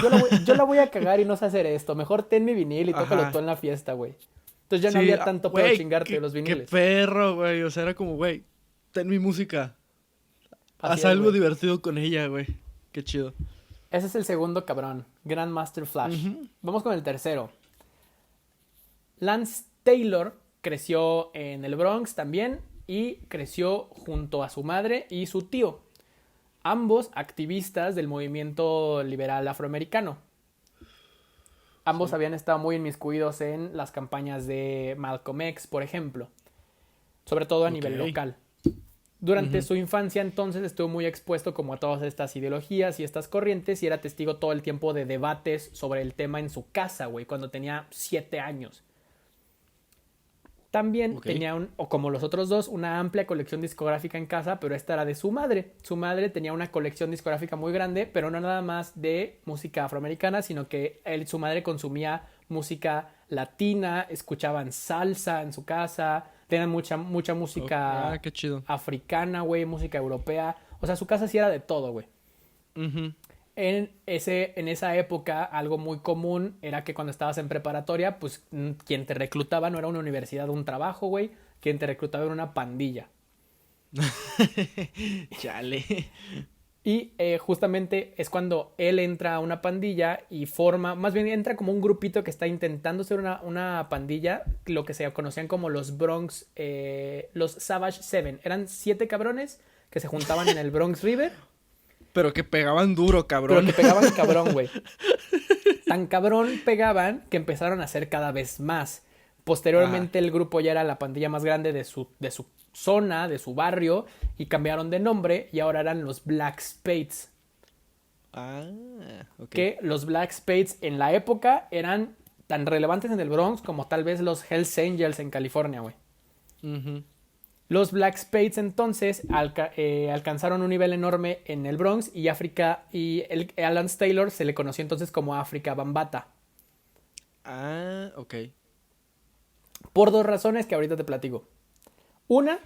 yo la voy a cagar y no sé hacer esto. Mejor ten mi vinil y tócalo Ajá. tú en la fiesta, güey. Entonces ya no Sí, había tanto pedo güey, chingarte qué- los Qué viniles. perro, güey. O sea, era como, güey, ten mi música. Así Haz es, algo güey. divertido con ella, güey. Qué chido. Ese es el segundo cabrón, Grandmaster Flash. Vamos con el tercero. Lance Taylor creció en el Bronx también y creció junto a su madre y su tío, ambos activistas del movimiento liberal afroamericano. Ambos Sí. habían estado muy inmiscuidos en las campañas de Malcolm X, por ejemplo, sobre todo a nivel Ok. local. Durante Ujú. su infancia entonces estuvo muy expuesto como a todas estas ideologías y estas corrientes y era testigo todo el tiempo de debates sobre el tema en su casa, güey, cuando tenía 7 años. También Ok. tenía, o como los otros dos, una amplia colección discográfica en casa, pero esta era de su madre. Su madre tenía una colección discográfica muy grande, pero no nada más de música afroamericana, sino que su madre consumía música latina, escuchaban salsa en su casa, tenían mucha música Qué chido. africana, güey, música europea. O sea, su casa sí era de todo, güey. Ujú. En esa época, algo muy común era que cuando estabas en preparatoria, pues quien te reclutaba no era una universidad o un trabajo, güey. Quien te reclutaba era una pandilla. Chale. Y justamente es cuando él entra a una pandilla y forma, más bien entra como un grupito que está intentando ser una pandilla, lo que se conocían como los Bronx, los Savage Seven. Eran 7 cabrones que se juntaban en el Bronx River. Pero que pegaban duro, Pero cabrón. que pegaban cabrón, güey. Tan cabrón pegaban que empezaron a hacer cada vez más. Posteriormente el grupo ya era la pandilla más grande de su zona, de su barrio, y cambiaron de nombre y ahora eran los Black Spades. Ah, ok. Que los Black Spades en la época eran tan relevantes en el Bronx como tal vez los Hells Angels en California, güey. Ujú. Los Black Spades entonces alcanzaron un nivel enorme en el Bronx y a Lance Taylor se le conoció entonces como África Bambata. Ah, ok. Por 2 razones que ahorita te platico. Una,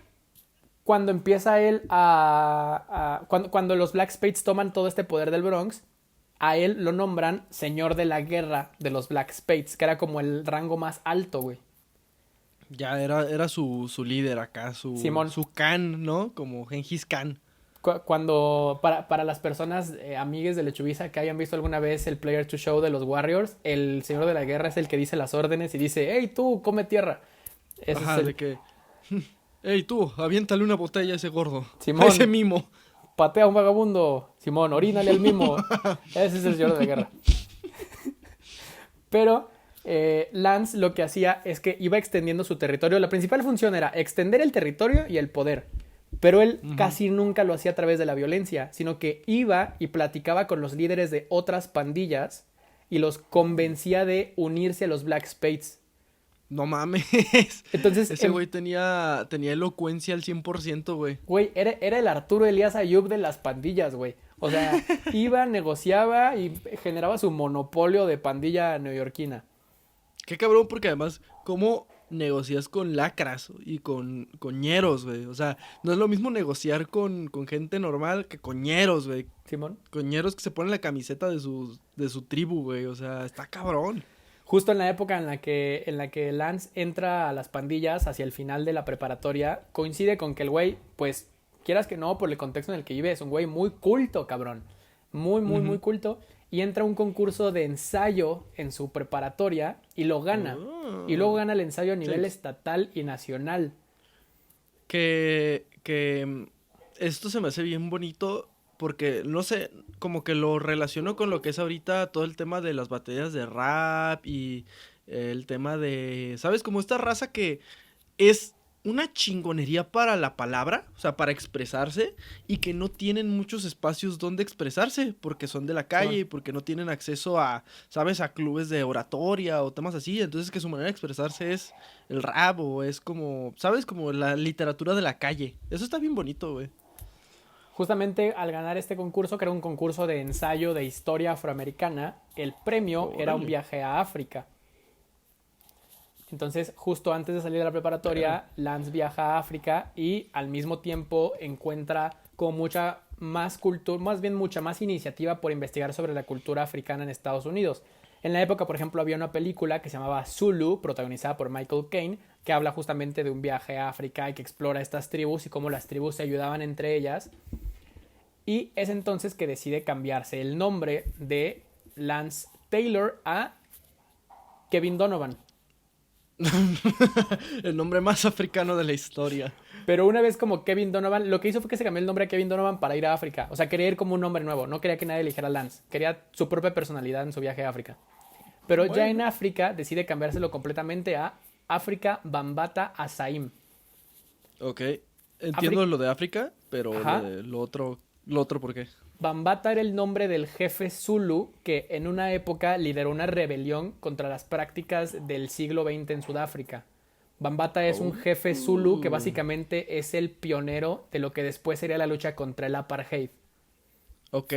cuando empieza él cuando los Black Spades toman todo este poder del Bronx, a él lo nombran señor de la guerra de los Black Spades, que era como el rango más alto, güey. Ya era su líder acá, Simón. su Khan, ¿no? Como Gengis Khan. Cuando, para las personas amigues de Lechubiza que hayan visto alguna vez el Player to Show de los Warriors, el señor de la guerra es el que dice las órdenes y dice, hey tú, come tierra. Ese Ajá, es el de que... Ey, tú, aviéntale una botella a ese gordo. Simón. A ese mimo. patea a un vagabundo, Simón, orínale al mimo. Ese es el señor de la guerra. Pero Lance lo que hacía es que iba extendiendo su territorio. La principal función era extender el territorio y el poder. Pero él casi nunca lo hacía a través de la violencia, sino que iba y platicaba con los líderes de otras pandillas y los convencía de unirse a los Black Spades. No mames. Entonces, Ese güey tenía elocuencia al 100%, güey. güey, era el Arturo Elías Ayub de las pandillas, güey. O sea, iba, negociaba y generaba su monopolio de pandilla neoyorquina. Qué cabrón, porque además, ¿cómo negocias con lacras y con ñeros, güey? O sea, no es lo mismo negociar con gente normal que con ñeros, güey. Simón. Con ñeros que se ponen la camiseta de su tribu, güey. O sea, está cabrón. Justo en la época en la que Lance entra a las pandillas hacia el final de la preparatoria, coincide con que el güey, pues, quieras que no, por el contexto en el que vive, es un güey muy culto, cabrón. Muy culto. Y entra a un concurso de ensayo en su preparatoria y lo gana. Oh. Y luego gana el ensayo a nivel Sí. estatal y nacional. Que esto se me hace bien bonito porque, no sé, como que lo relaciono con lo que es ahorita todo el tema de las batallas de rap y el tema de, ¿sabes? Como esta raza que es una chingonería para la palabra, o sea, para expresarse y que no tienen muchos espacios donde expresarse porque son de la calle y porque no tienen acceso a, ¿sabes? A clubes de oratoria o temas así. Entonces que su manera de expresarse es el rap o es como, ¿sabes? Como la literatura de la calle. Eso está bien bonito, güey. Justamente al ganar este concurso, que era un concurso de ensayo de historia afroamericana, el premio era un Órale. viaje a África. Entonces, justo antes de salir de la preparatoria, Lance viaja a África y al mismo tiempo encuentra como mucha más cultura, más bien mucha más iniciativa por investigar sobre la cultura africana en Estados Unidos. En la época, por ejemplo, había una película que se llamaba Zulu, protagonizada por Michael Caine, que habla justamente de un viaje a África y que explora estas tribus y cómo las tribus se ayudaban entre ellas. Y es entonces que decide cambiarse el nombre de Lance Taylor a Kevin Donovan. El nombre más africano de la historia. Pero una vez como Kevin Donovan, lo que hizo fue que se cambió el nombre a Kevin Donovan para ir a África. O sea, quería ir como un nombre nuevo. No quería que nadie eligiera Lance. Quería su propia personalidad en su viaje a África. Pero Bueno. ya en África decide cambiárselo completamente a África Bambata Asaim. Ok. Entiendo lo de África, pero Ajá. lo otro, ¿por qué? Bambata era el nombre del jefe Zulu que en una época lideró una rebelión contra las prácticas del siglo XX en Sudáfrica. Bambata es un jefe Zulu que básicamente es el pionero de lo que después sería la lucha contra el apartheid. Ok.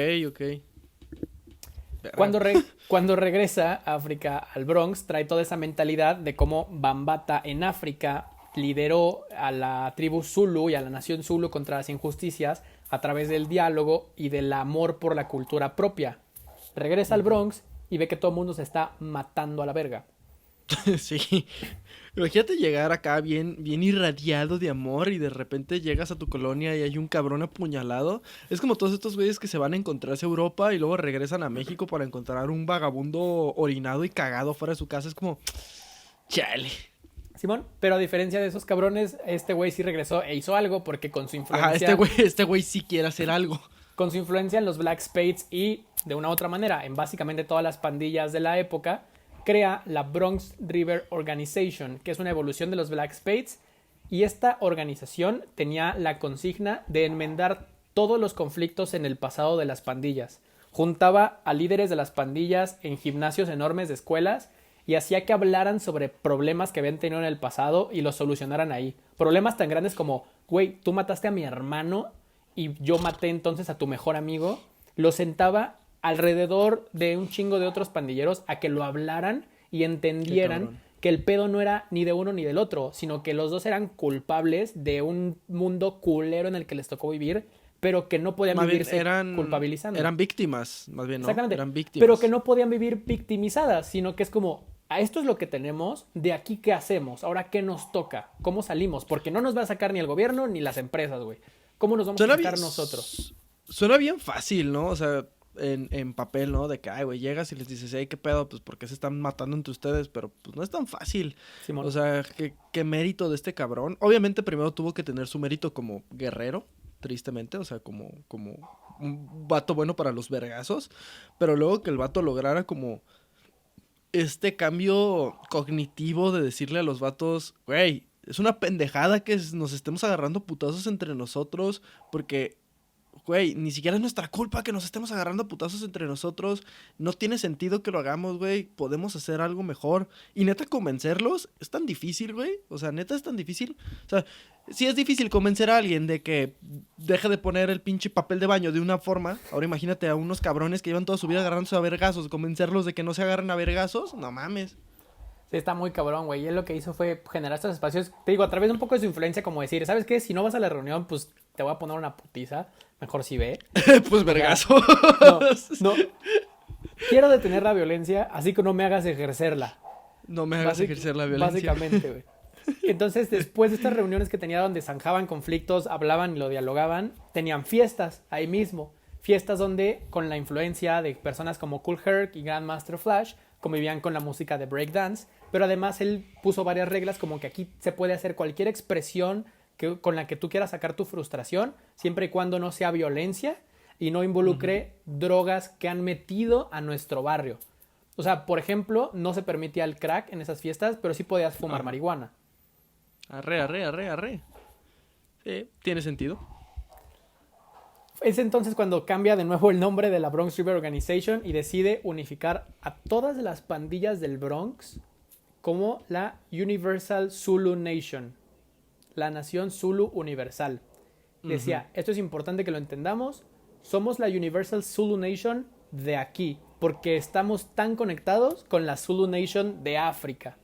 Cuando regresa a África al Bronx, trae toda esa mentalidad de cómo Bambata en África lideró a la tribu Zulu y a la nación Zulu contra las injusticias a través del diálogo y del amor por la cultura propia. Regresa al Bronx y ve que todo el mundo se está matando a la verga. Sí. Imagínate llegar acá bien irradiado de amor y de repente llegas a tu colonia y hay un cabrón apuñalado. Es como todos estos güeyes que se van a encontrarse a Europa y luego regresan a México para encontrar un vagabundo orinado y cagado fuera de su casa. Es como, chale. Simón, pero a diferencia de esos cabrones, este güey sí regresó e hizo algo porque con su influencia... Ajá, este güey sí quiere hacer algo. Con su influencia en los Black Spades y, de una u otra manera, en básicamente todas las pandillas de la época, crea la Bronx River Organization, que es una evolución de los Black Spades, y esta organización tenía la consigna de enmendar todos los conflictos en el pasado de las pandillas. Juntaba a líderes de las pandillas en gimnasios enormes de escuelas y hacía que hablaran sobre problemas que habían tenido en el pasado y los solucionaran ahí. Problemas tan grandes como, güey, tú mataste a mi hermano y yo maté entonces a tu mejor amigo. Lo sentaba alrededor de un chingo de otros pandilleros a que lo hablaran y entendieran que el pedo no era ni de uno ni del otro, sino que los dos eran culpables de un mundo culero en el que les tocó vivir, pero que no podían vivirse culpabilizando. Eran víctimas, más bien, ¿no? Exactamente. Eran víctimas. Pero que no podían vivir victimizadas, sino que es como, a esto es lo que tenemos, de aquí qué hacemos, ahora qué nos toca, cómo salimos, porque no nos va a sacar ni el gobierno ni las empresas, güey. ¿Cómo nos vamos a sacar nosotros? Suena bien fácil, ¿no? O sea, en papel, ¿no? De que, ay, güey, llegas y les dices, hey, ¿qué pedo? Pues porque se están matando entre ustedes, pero pues no es tan fácil. Simón. O sea, ¿qué mérito de este cabrón? Obviamente primero tuvo que tener su mérito como guerrero, tristemente, o sea, como un vato bueno para los vergazos, pero luego que el vato lograra como este cambio cognitivo de decirle a los vatos, güey, es una pendejada que nos estemos agarrando putazos entre nosotros, porque, güey, ni siquiera es nuestra culpa que nos estemos agarrando putazos entre nosotros. No tiene sentido que lo hagamos, güey. Podemos hacer algo mejor. Y neta, convencerlos es tan difícil, güey. O sea, neta es tan difícil. O sea, sí es difícil convencer a alguien de que deje de poner el pinche papel de baño de una forma. Ahora imagínate a unos cabrones que llevan toda su vida agarrándose a vergazos. Convencerlos de que no se agarren a vergazos. No mames. Sí, está muy cabrón, güey. Y él lo que hizo fue generar estos espacios, te digo, a través de un poco de su influencia, como decir, ¿sabes qué? Si no vas a la reunión, pues te voy a poner una putiza. Mejor si ve. Pues vergazo. No. Quiero detener la violencia, así que no me hagas ejercerla. No me hagas ejercer la violencia. Básicamente, güey. Entonces, después de estas reuniones que tenía donde zanjaban conflictos, hablaban y lo dialogaban, tenían fiestas ahí mismo. Fiestas donde, con la influencia de personas como Kool Herc y Grandmaster Flash, convivían con la música de breakdance, pero además él puso varias reglas como que aquí se puede hacer cualquier expresión con la que tú quieras sacar tu frustración, siempre y cuando no sea violencia y no involucre drogas que han metido a nuestro barrio. O sea, por ejemplo, no se permitía el crack en esas fiestas, pero sí podías fumar marihuana. Arre. Sí, tiene sentido. Es entonces cuando cambia de nuevo el nombre de la Bronx River Organization y decide unificar a todas las pandillas del Bronx como la Universal Zulu Nation, la nación Zulu universal. Decía, esto es importante que lo entendamos, somos la Universal Zulu Nation de aquí, porque estamos tan conectados con la Zulu Nation de África.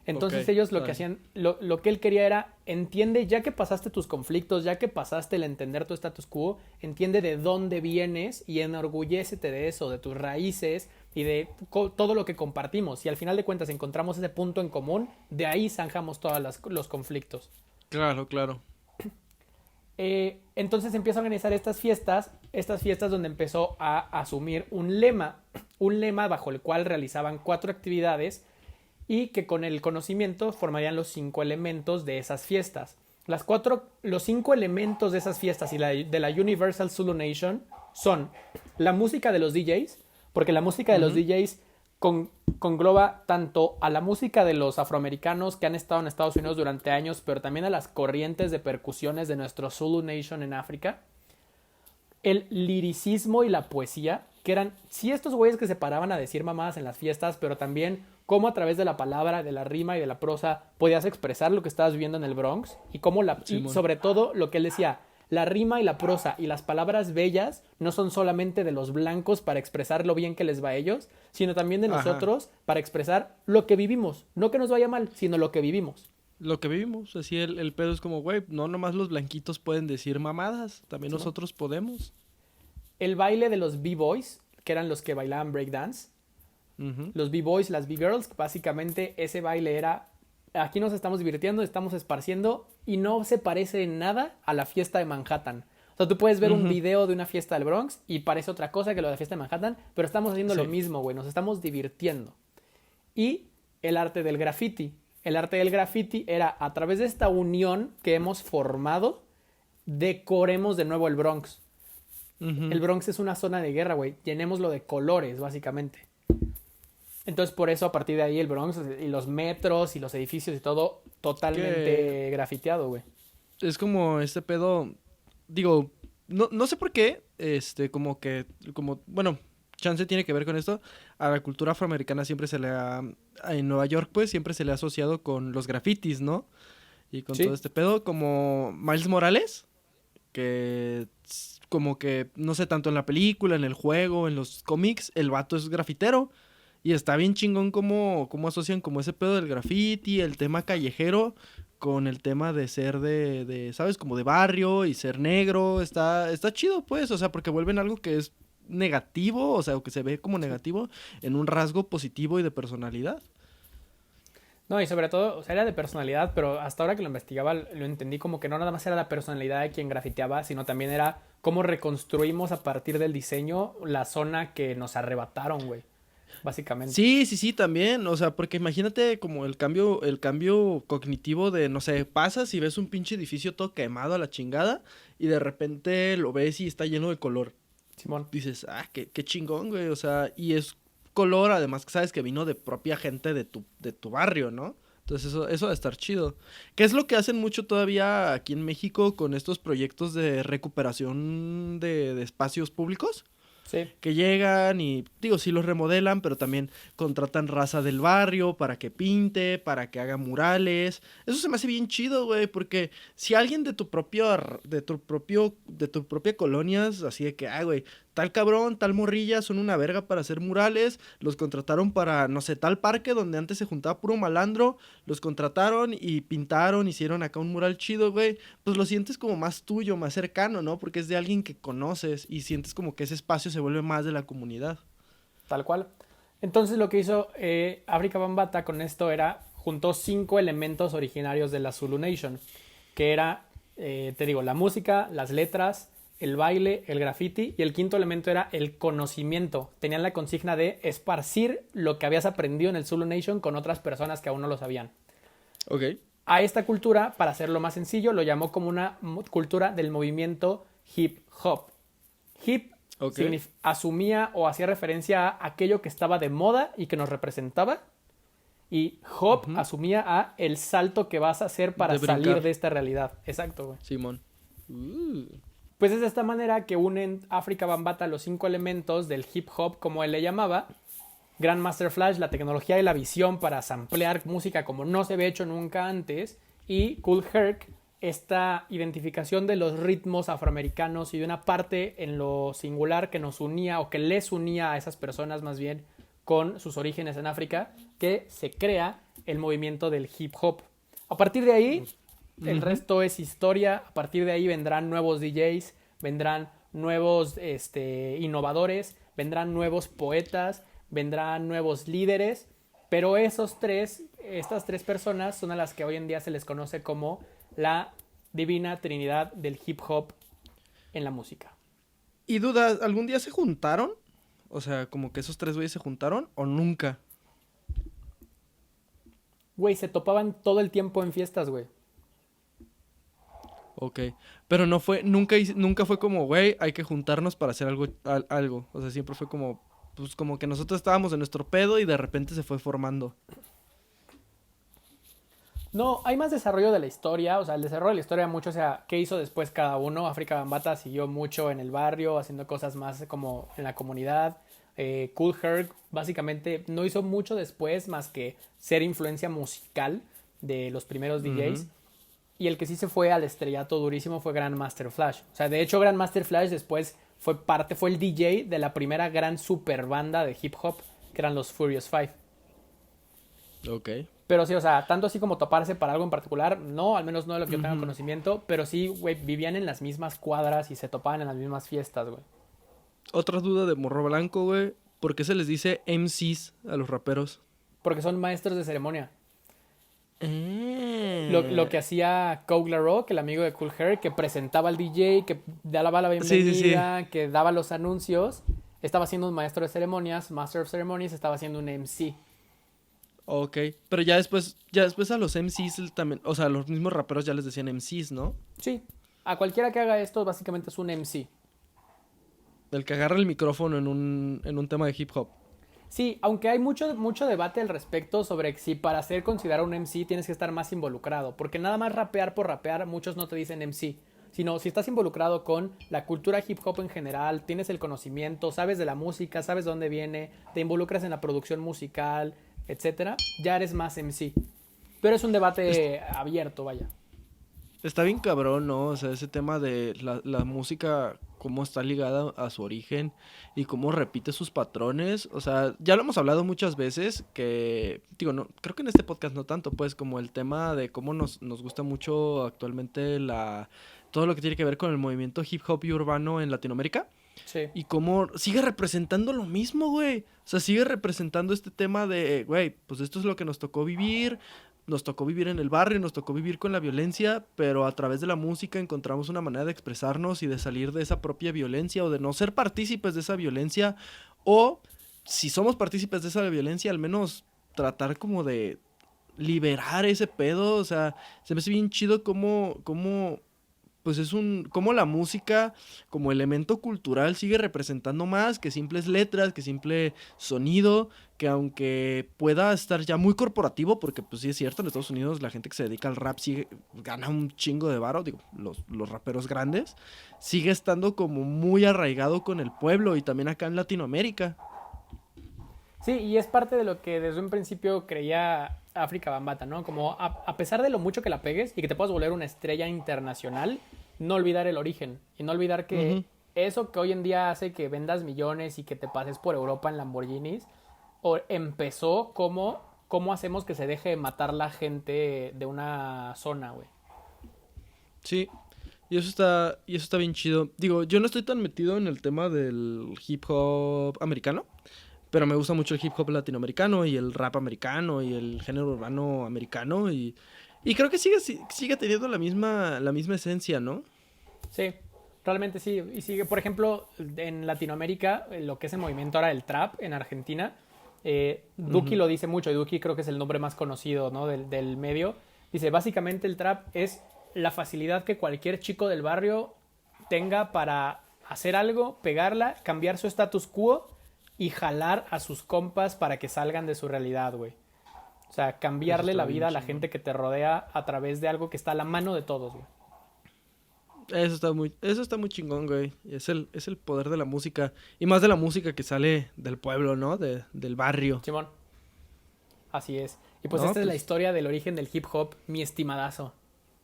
Entonces ellos lo que hacían, lo que él quería era, entiende, ya que pasaste tus conflictos, ya que pasaste el entender tu status quo, entiende de dónde vienes y enorgullécete de eso, de tus raíces y de todo lo que compartimos. Y al final de cuentas encontramos ese punto en común, de ahí zanjamos todos los conflictos. Claro. Entonces empieza a organizar estas fiestas donde empezó a asumir un lema bajo el cual realizaban 4 actividades y que con el conocimiento formarían los 5 elementos de esas fiestas. Los 5 elementos de esas fiestas y de la Universal Zulu Nation son la música de los DJs, porque la música de los DJs con, congloba tanto a la música de los afroamericanos que han estado en Estados Unidos durante años, pero también a las corrientes de percusiones de nuestro Zulu Nation en África, el liricismo y la poesía, que eran sí estos güeyes que se paraban a decir mamadas en las fiestas, pero también cómo a través de la palabra, de la rima y de la prosa podías expresar lo que estabas viviendo en el Bronx y cómo y sobre todo lo que él decía, la rima y la prosa y las palabras bellas no son solamente de los blancos para expresar lo bien que les va a ellos, sino también de nosotros para expresar lo que vivimos, no que nos vaya mal, sino lo que vivimos. Lo que vivimos, así el pedo es como, güey, no nomás los blanquitos pueden decir mamadas, también ¿Sí, nosotros podemos. El baile de los B-Boys, que eran los que bailaban breakdance, los B-Boys, las B-Girls, básicamente ese baile era, aquí nos estamos divirtiendo, estamos esparciendo y no se parece en nada a la fiesta de Manhattan. O sea, tú puedes ver un video de una fiesta del Bronx y parece otra cosa que lo de la fiesta de Manhattan, pero estamos haciendo lo mismo, güey, nos estamos divirtiendo. Y el arte del graffiti. El arte del graffiti era a través de esta unión que hemos formado, decoremos de nuevo el Bronx. El Bronx es una zona de guerra, güey. Llenémoslo de colores, básicamente. Entonces, por eso, a partir de ahí, el Bronx y los metros y los edificios y todo totalmente grafiteado, güey. Es como este pedo, digo, no sé por qué, bueno, chance tiene que ver con esto. A la cultura afroamericana siempre se le ha, en Nueva York, pues, siempre se le ha asociado con los grafitis, ¿no? Y con todo este pedo, como Miles Morales, que como que, no sé, tanto en la película, en el juego, en los cómics, el vato es grafitero. Y está bien chingón cómo asocian como ese pedo del graffiti, el tema callejero, con el tema de ser ¿sabes? Como de barrio y ser negro. Está chido, pues, o sea, porque vuelven algo que es negativo, o sea, o que se ve como negativo, en un rasgo positivo y de personalidad. No, y sobre todo, o sea, era de personalidad, pero hasta ahora que lo investigaba lo entendí como que no nada más era la personalidad de quien grafiteaba, sino también era cómo reconstruimos a partir del diseño la zona que nos arrebataron, güey. Básicamente. Sí, también, o sea, porque imagínate como el cambio cognitivo de, no sé, pasas y ves un pinche edificio todo quemado a la chingada y de repente lo ves y está lleno de color. Simón. Dices, qué chingón, güey, o sea, y es color, además que sabes que vino de propia gente de tu barrio, ¿no? Entonces eso va a estar chido. ¿Qué es lo que hacen mucho todavía aquí en México con estos proyectos de recuperación de espacios públicos? Sí. Que llegan y, digo, sí los remodelan, pero también contratan raza del barrio para que pinte, para que haga murales. Eso se me hace bien chido, güey, porque si alguien de tu propia colonia, así de que, güey, tal cabrón, tal morrilla, son una verga para hacer murales, los contrataron para, no sé, tal parque donde antes se juntaba puro malandro, los contrataron y pintaron, hicieron acá un mural chido, güey, pues lo sientes como más tuyo, más cercano, ¿no? Porque es de alguien que conoces y sientes como que ese espacio se vuelve más de la comunidad. Tal cual. Entonces lo que hizo Afrika Bambaataa con esto era, juntó 5 elementos originarios de la Zulu Nation, que era, te digo, la música, las letras, el baile, el graffiti, y el quinto elemento era el conocimiento. Tenían la consigna de esparcir lo que habías aprendido en el Zulu Nation con otras personas que aún no lo sabían. Ok. A esta cultura, para hacerlo más sencillo, lo llamó como una cultura del movimiento hip hop. Hip asumía o hacía referencia a aquello que estaba de moda y que nos representaba. Y hop asumía a el salto que vas a hacer para salir de esta realidad. Exacto, güey. Simón. Pues es de esta manera que unen Afrika Bambaataa los 5 elementos del hip hop, como él le llamaba. Grandmaster Flash, la tecnología y la visión para samplear música como no se había hecho nunca antes. Y Kool Herc, esta identificación de los ritmos afroamericanos y de una parte en lo singular que nos unía o que les unía a esas personas más bien con sus orígenes en África, que se crea el movimiento del hip hop. A partir de ahí, el resto es historia. A partir de ahí vendrán nuevos DJs, vendrán nuevos innovadores, vendrán nuevos poetas, vendrán nuevos líderes, pero estas tres personas son a las que hoy en día se les conoce como la divina trinidad del hip hop en la música. ¿Y dudas, algún día se juntaron? O sea, como que esos 3 güeyes se juntaron o nunca. Güey, se topaban todo el tiempo en fiestas, güey. Ok, pero nunca fue como, güey, hay que juntarnos para hacer algo. O sea, siempre fue como, pues como que nosotros estábamos en nuestro pedo y de repente se fue formando. No, hay más desarrollo de la historia, o sea, el desarrollo de la historia mucho, o sea, qué hizo después cada uno. África Bambaataa siguió mucho en el barrio, haciendo cosas más como en la comunidad. Kool Herc básicamente no hizo mucho después más que ser influencia musical de los primeros DJs. Ujú. Y el que sí se fue al estrellato durísimo fue Grandmaster Flash. O sea, de hecho Grandmaster Flash después fue el DJ de la primera gran super banda de hip hop, que eran los Furious Five. Ok. Pero sí, o sea, tanto así como toparse para algo en particular, no, al menos no de lo que yo tenga Ujú. conocimiento, pero sí, güey, vivían en las mismas cuadras y se topaban en las mismas fiestas, güey. Otra duda de Morro Blanco, güey. ¿Por qué se les dice MCs a los raperos? Porque son maestros de ceremonia. Lo Eh. que hacía Coke Rock, el amigo de Kool Herc, que presentaba al DJ, que daba la Sí, sí, sí. bienvenida, que daba los anuncios, estaba siendo un maestro de ceremonias, Master of Ceremonies, estaba siendo un MC. Ok. Pero ya después a los MCs también, o sea, a los mismos raperos ya les decían MCs, ¿no? Sí, a cualquiera que haga esto básicamente es un MC. El que agarra el micrófono en un tema de hip hop. Sí, aunque hay mucho debate al respecto sobre si para ser considerado un MC tienes que estar más involucrado, porque nada más rapear por rapear, muchos no te dicen MC, sino si estás involucrado con la cultura hip hop en general, tienes el conocimiento, sabes de la música, sabes de dónde viene, te involucras en la producción musical, etcétera, ya eres más MC. Pero es un debate abierto, vaya. Está bien cabrón, ¿no? O sea, ese tema de la música, cómo está ligada a su origen y cómo repite sus patrones. O sea, ya lo hemos hablado muchas veces que, digo, no, creo que en este podcast no tanto, pues, como el tema de cómo nos gusta mucho actualmente todo lo que tiene que ver con el movimiento hip hop y urbano en Latinoamérica. Sí. Y cómo sigue representando lo mismo, güey. O sea, sigue representando este tema de, güey, pues esto es lo que nos tocó vivir. Nos tocó vivir en el barrio, nos tocó vivir con la violencia, pero a través de la música encontramos una manera de expresarnos y de salir de esa propia violencia o de no ser partícipes de esa violencia. O si somos partícipes de esa violencia, al menos tratar como de liberar ese pedo. O sea, se me hace bien chido cómo pues como la música como elemento cultural sigue representando más que simples letras, que simple sonido, que aunque pueda estar ya muy corporativo, porque pues sí es cierto, en Estados Unidos la gente que se dedica al rap sigue, gana un chingo de varo, digo, los raperos grandes, sigue estando como muy arraigado con el pueblo y también acá en Latinoamérica. Sí, y es parte de lo que desde un principio creía África Bambaataa, ¿no? Como a pesar de lo mucho que la pegues y que te puedas volver una estrella internacional, no olvidar el origen y no olvidar que Ujú. eso que hoy en día hace que vendas millones y que te pases por Europa en Lamborghinis, empezó como cómo hacemos que se deje de matar la gente de una zona, güey. Sí, y eso está bien chido. Digo, yo no estoy tan metido en el tema del hip hop americano, pero me gusta mucho el hip hop latinoamericano y el rap americano y el género urbano americano y creo que sigue teniendo la misma esencia, ¿no? Sí, realmente sí. Y sigue, por ejemplo, en Latinoamérica, lo que es el movimiento ahora del trap en Argentina, Duki Ujú. lo dice mucho, y Duki creo que es el nombre más conocido, ¿no? del medio. Dice, básicamente el trap es la facilidad que cualquier chico del barrio tenga para hacer algo, pegarla, cambiar su status quo y jalar a sus compas para que salgan de su realidad, güey. O sea, Eso cambiarle está la bien vida a la chingón. gente que te rodea a través de algo que está a la mano de todos, güey. Eso está muy chingón, güey. Es el poder de la música. Y más de la música que sale del pueblo, ¿no? Del barrio. Simón. Así es. Y pues No, esta es la pues. historia del origen del hip hop, mi estimadazo.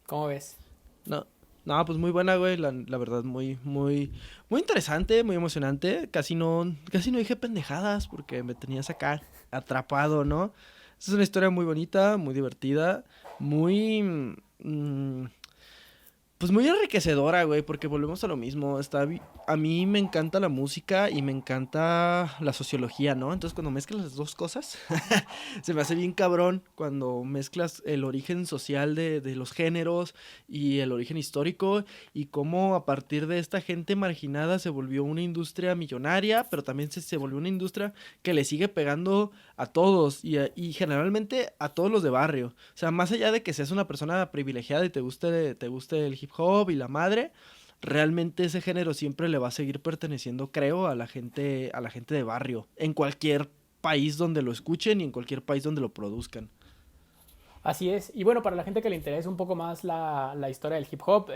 ¿Cómo ves? No, no, pues muy buena, güey. La verdad, muy, muy, muy interesante, muy emocionante. Casi no dije pendejadas porque me tenías acá atrapado, ¿no? Es una historia muy bonita, muy divertida, muy, pues muy enriquecedora, güey, porque volvemos a lo mismo. A mí me encanta la música y me encanta la sociología, ¿no? Entonces cuando mezclas las dos cosas, se me hace bien cabrón cuando mezclas el origen social de los géneros y el origen histórico y cómo a partir de esta gente marginada se volvió una industria millonaria, pero también se volvió una industria que le sigue pegando a todos y generalmente a todos los de barrio. O sea, más allá de que seas una persona privilegiada y te guste el hip hop y la madre, realmente ese género siempre le va a seguir perteneciendo, creo, a la gente de barrio, en cualquier país donde lo escuchen y en cualquier país donde lo produzcan. Así es. Y bueno, para la gente que le interese un poco más la historia del hip hop,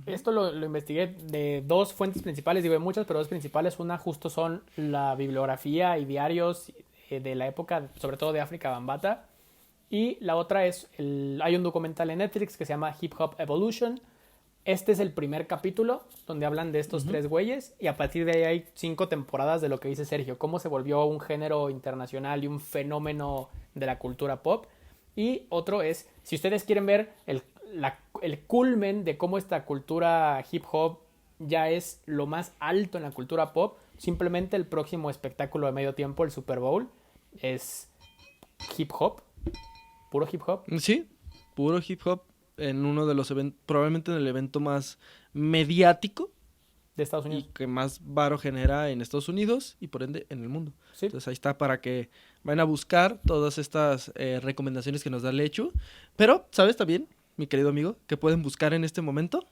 esto lo investigué de dos fuentes principales, digo de muchas, pero dos principales. Una justo son la bibliografía y diarios de la época, sobre todo de África Bambata. Y la otra es, hay un documental en Netflix que se llama Hip Hop Evolution. Este es el primer capítulo donde hablan de estos tres güeyes y a partir de ahí hay 5 temporadas de lo que dice Sergio, cómo se volvió un género internacional y un fenómeno de la cultura pop. Y otro es, si ustedes quieren ver el culmen de cómo esta cultura hip hop ya es lo más alto en la cultura pop, simplemente el próximo espectáculo de medio tiempo, el Super Bowl, es hip hop, puro hip hop. Sí, puro hip hop en uno de los eventos, probablemente en el evento más mediático de Estados y Unidos. que más varo genera en Estados Unidos y por ende en el mundo. Sí. Entonces ahí está para que vayan a buscar todas estas recomendaciones que nos da Lechu. Pero, ¿sabes también, mi querido amigo, qué pueden buscar en este momento?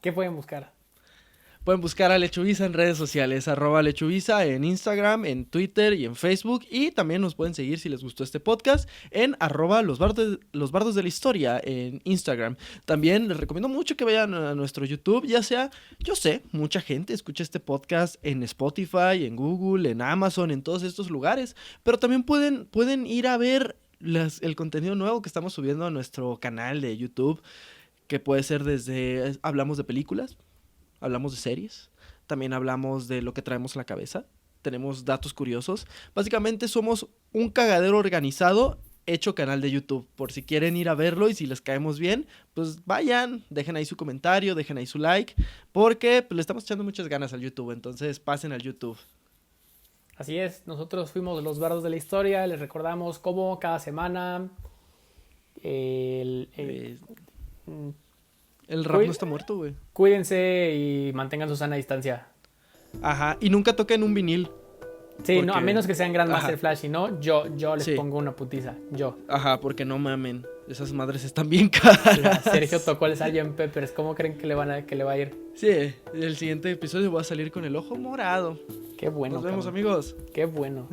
¿Qué pueden buscar? Pueden buscar a Lechubiza en redes sociales, @Lechubiza en Instagram, en Twitter y en Facebook. Y también nos pueden seguir si les gustó este podcast en @los bardos de la historia en Instagram. También les recomiendo mucho que vayan a nuestro YouTube, ya sea, yo sé, mucha gente escucha este podcast en Spotify, en Google, en Amazon, en todos estos lugares. Pero también pueden ir a ver el contenido nuevo que estamos subiendo a nuestro canal de YouTube, que puede ser desde, hablamos de películas, hablamos de series, también hablamos de lo que traemos en la cabeza, tenemos datos curiosos. Básicamente somos un cagadero organizado hecho canal de YouTube, por si quieren ir a verlo y si les caemos bien, pues vayan, dejen ahí su comentario, dejen ahí su like, porque pues, le estamos echando muchas ganas al YouTube, entonces pasen al YouTube. Así es, nosotros fuimos los bardos de la historia, les recordamos cómo cada semana El rap no está muerto, güey. cuídense y mantengan su sana distancia. Ajá, y nunca toquen un vinil. Sí, Porque... no, a menos que sean Grandmaster Ajá. Flash, y no, yo les Sí. pongo una putiza, yo. Ajá, porque no mamen, esas madres están bien caras. Sergio tocó el Sgt. Peppers, ¿cómo creen que le va a ir? Sí, el siguiente episodio voy a salir con el ojo morado. Qué bueno. Nos vemos, cabrón. amigos. Qué bueno.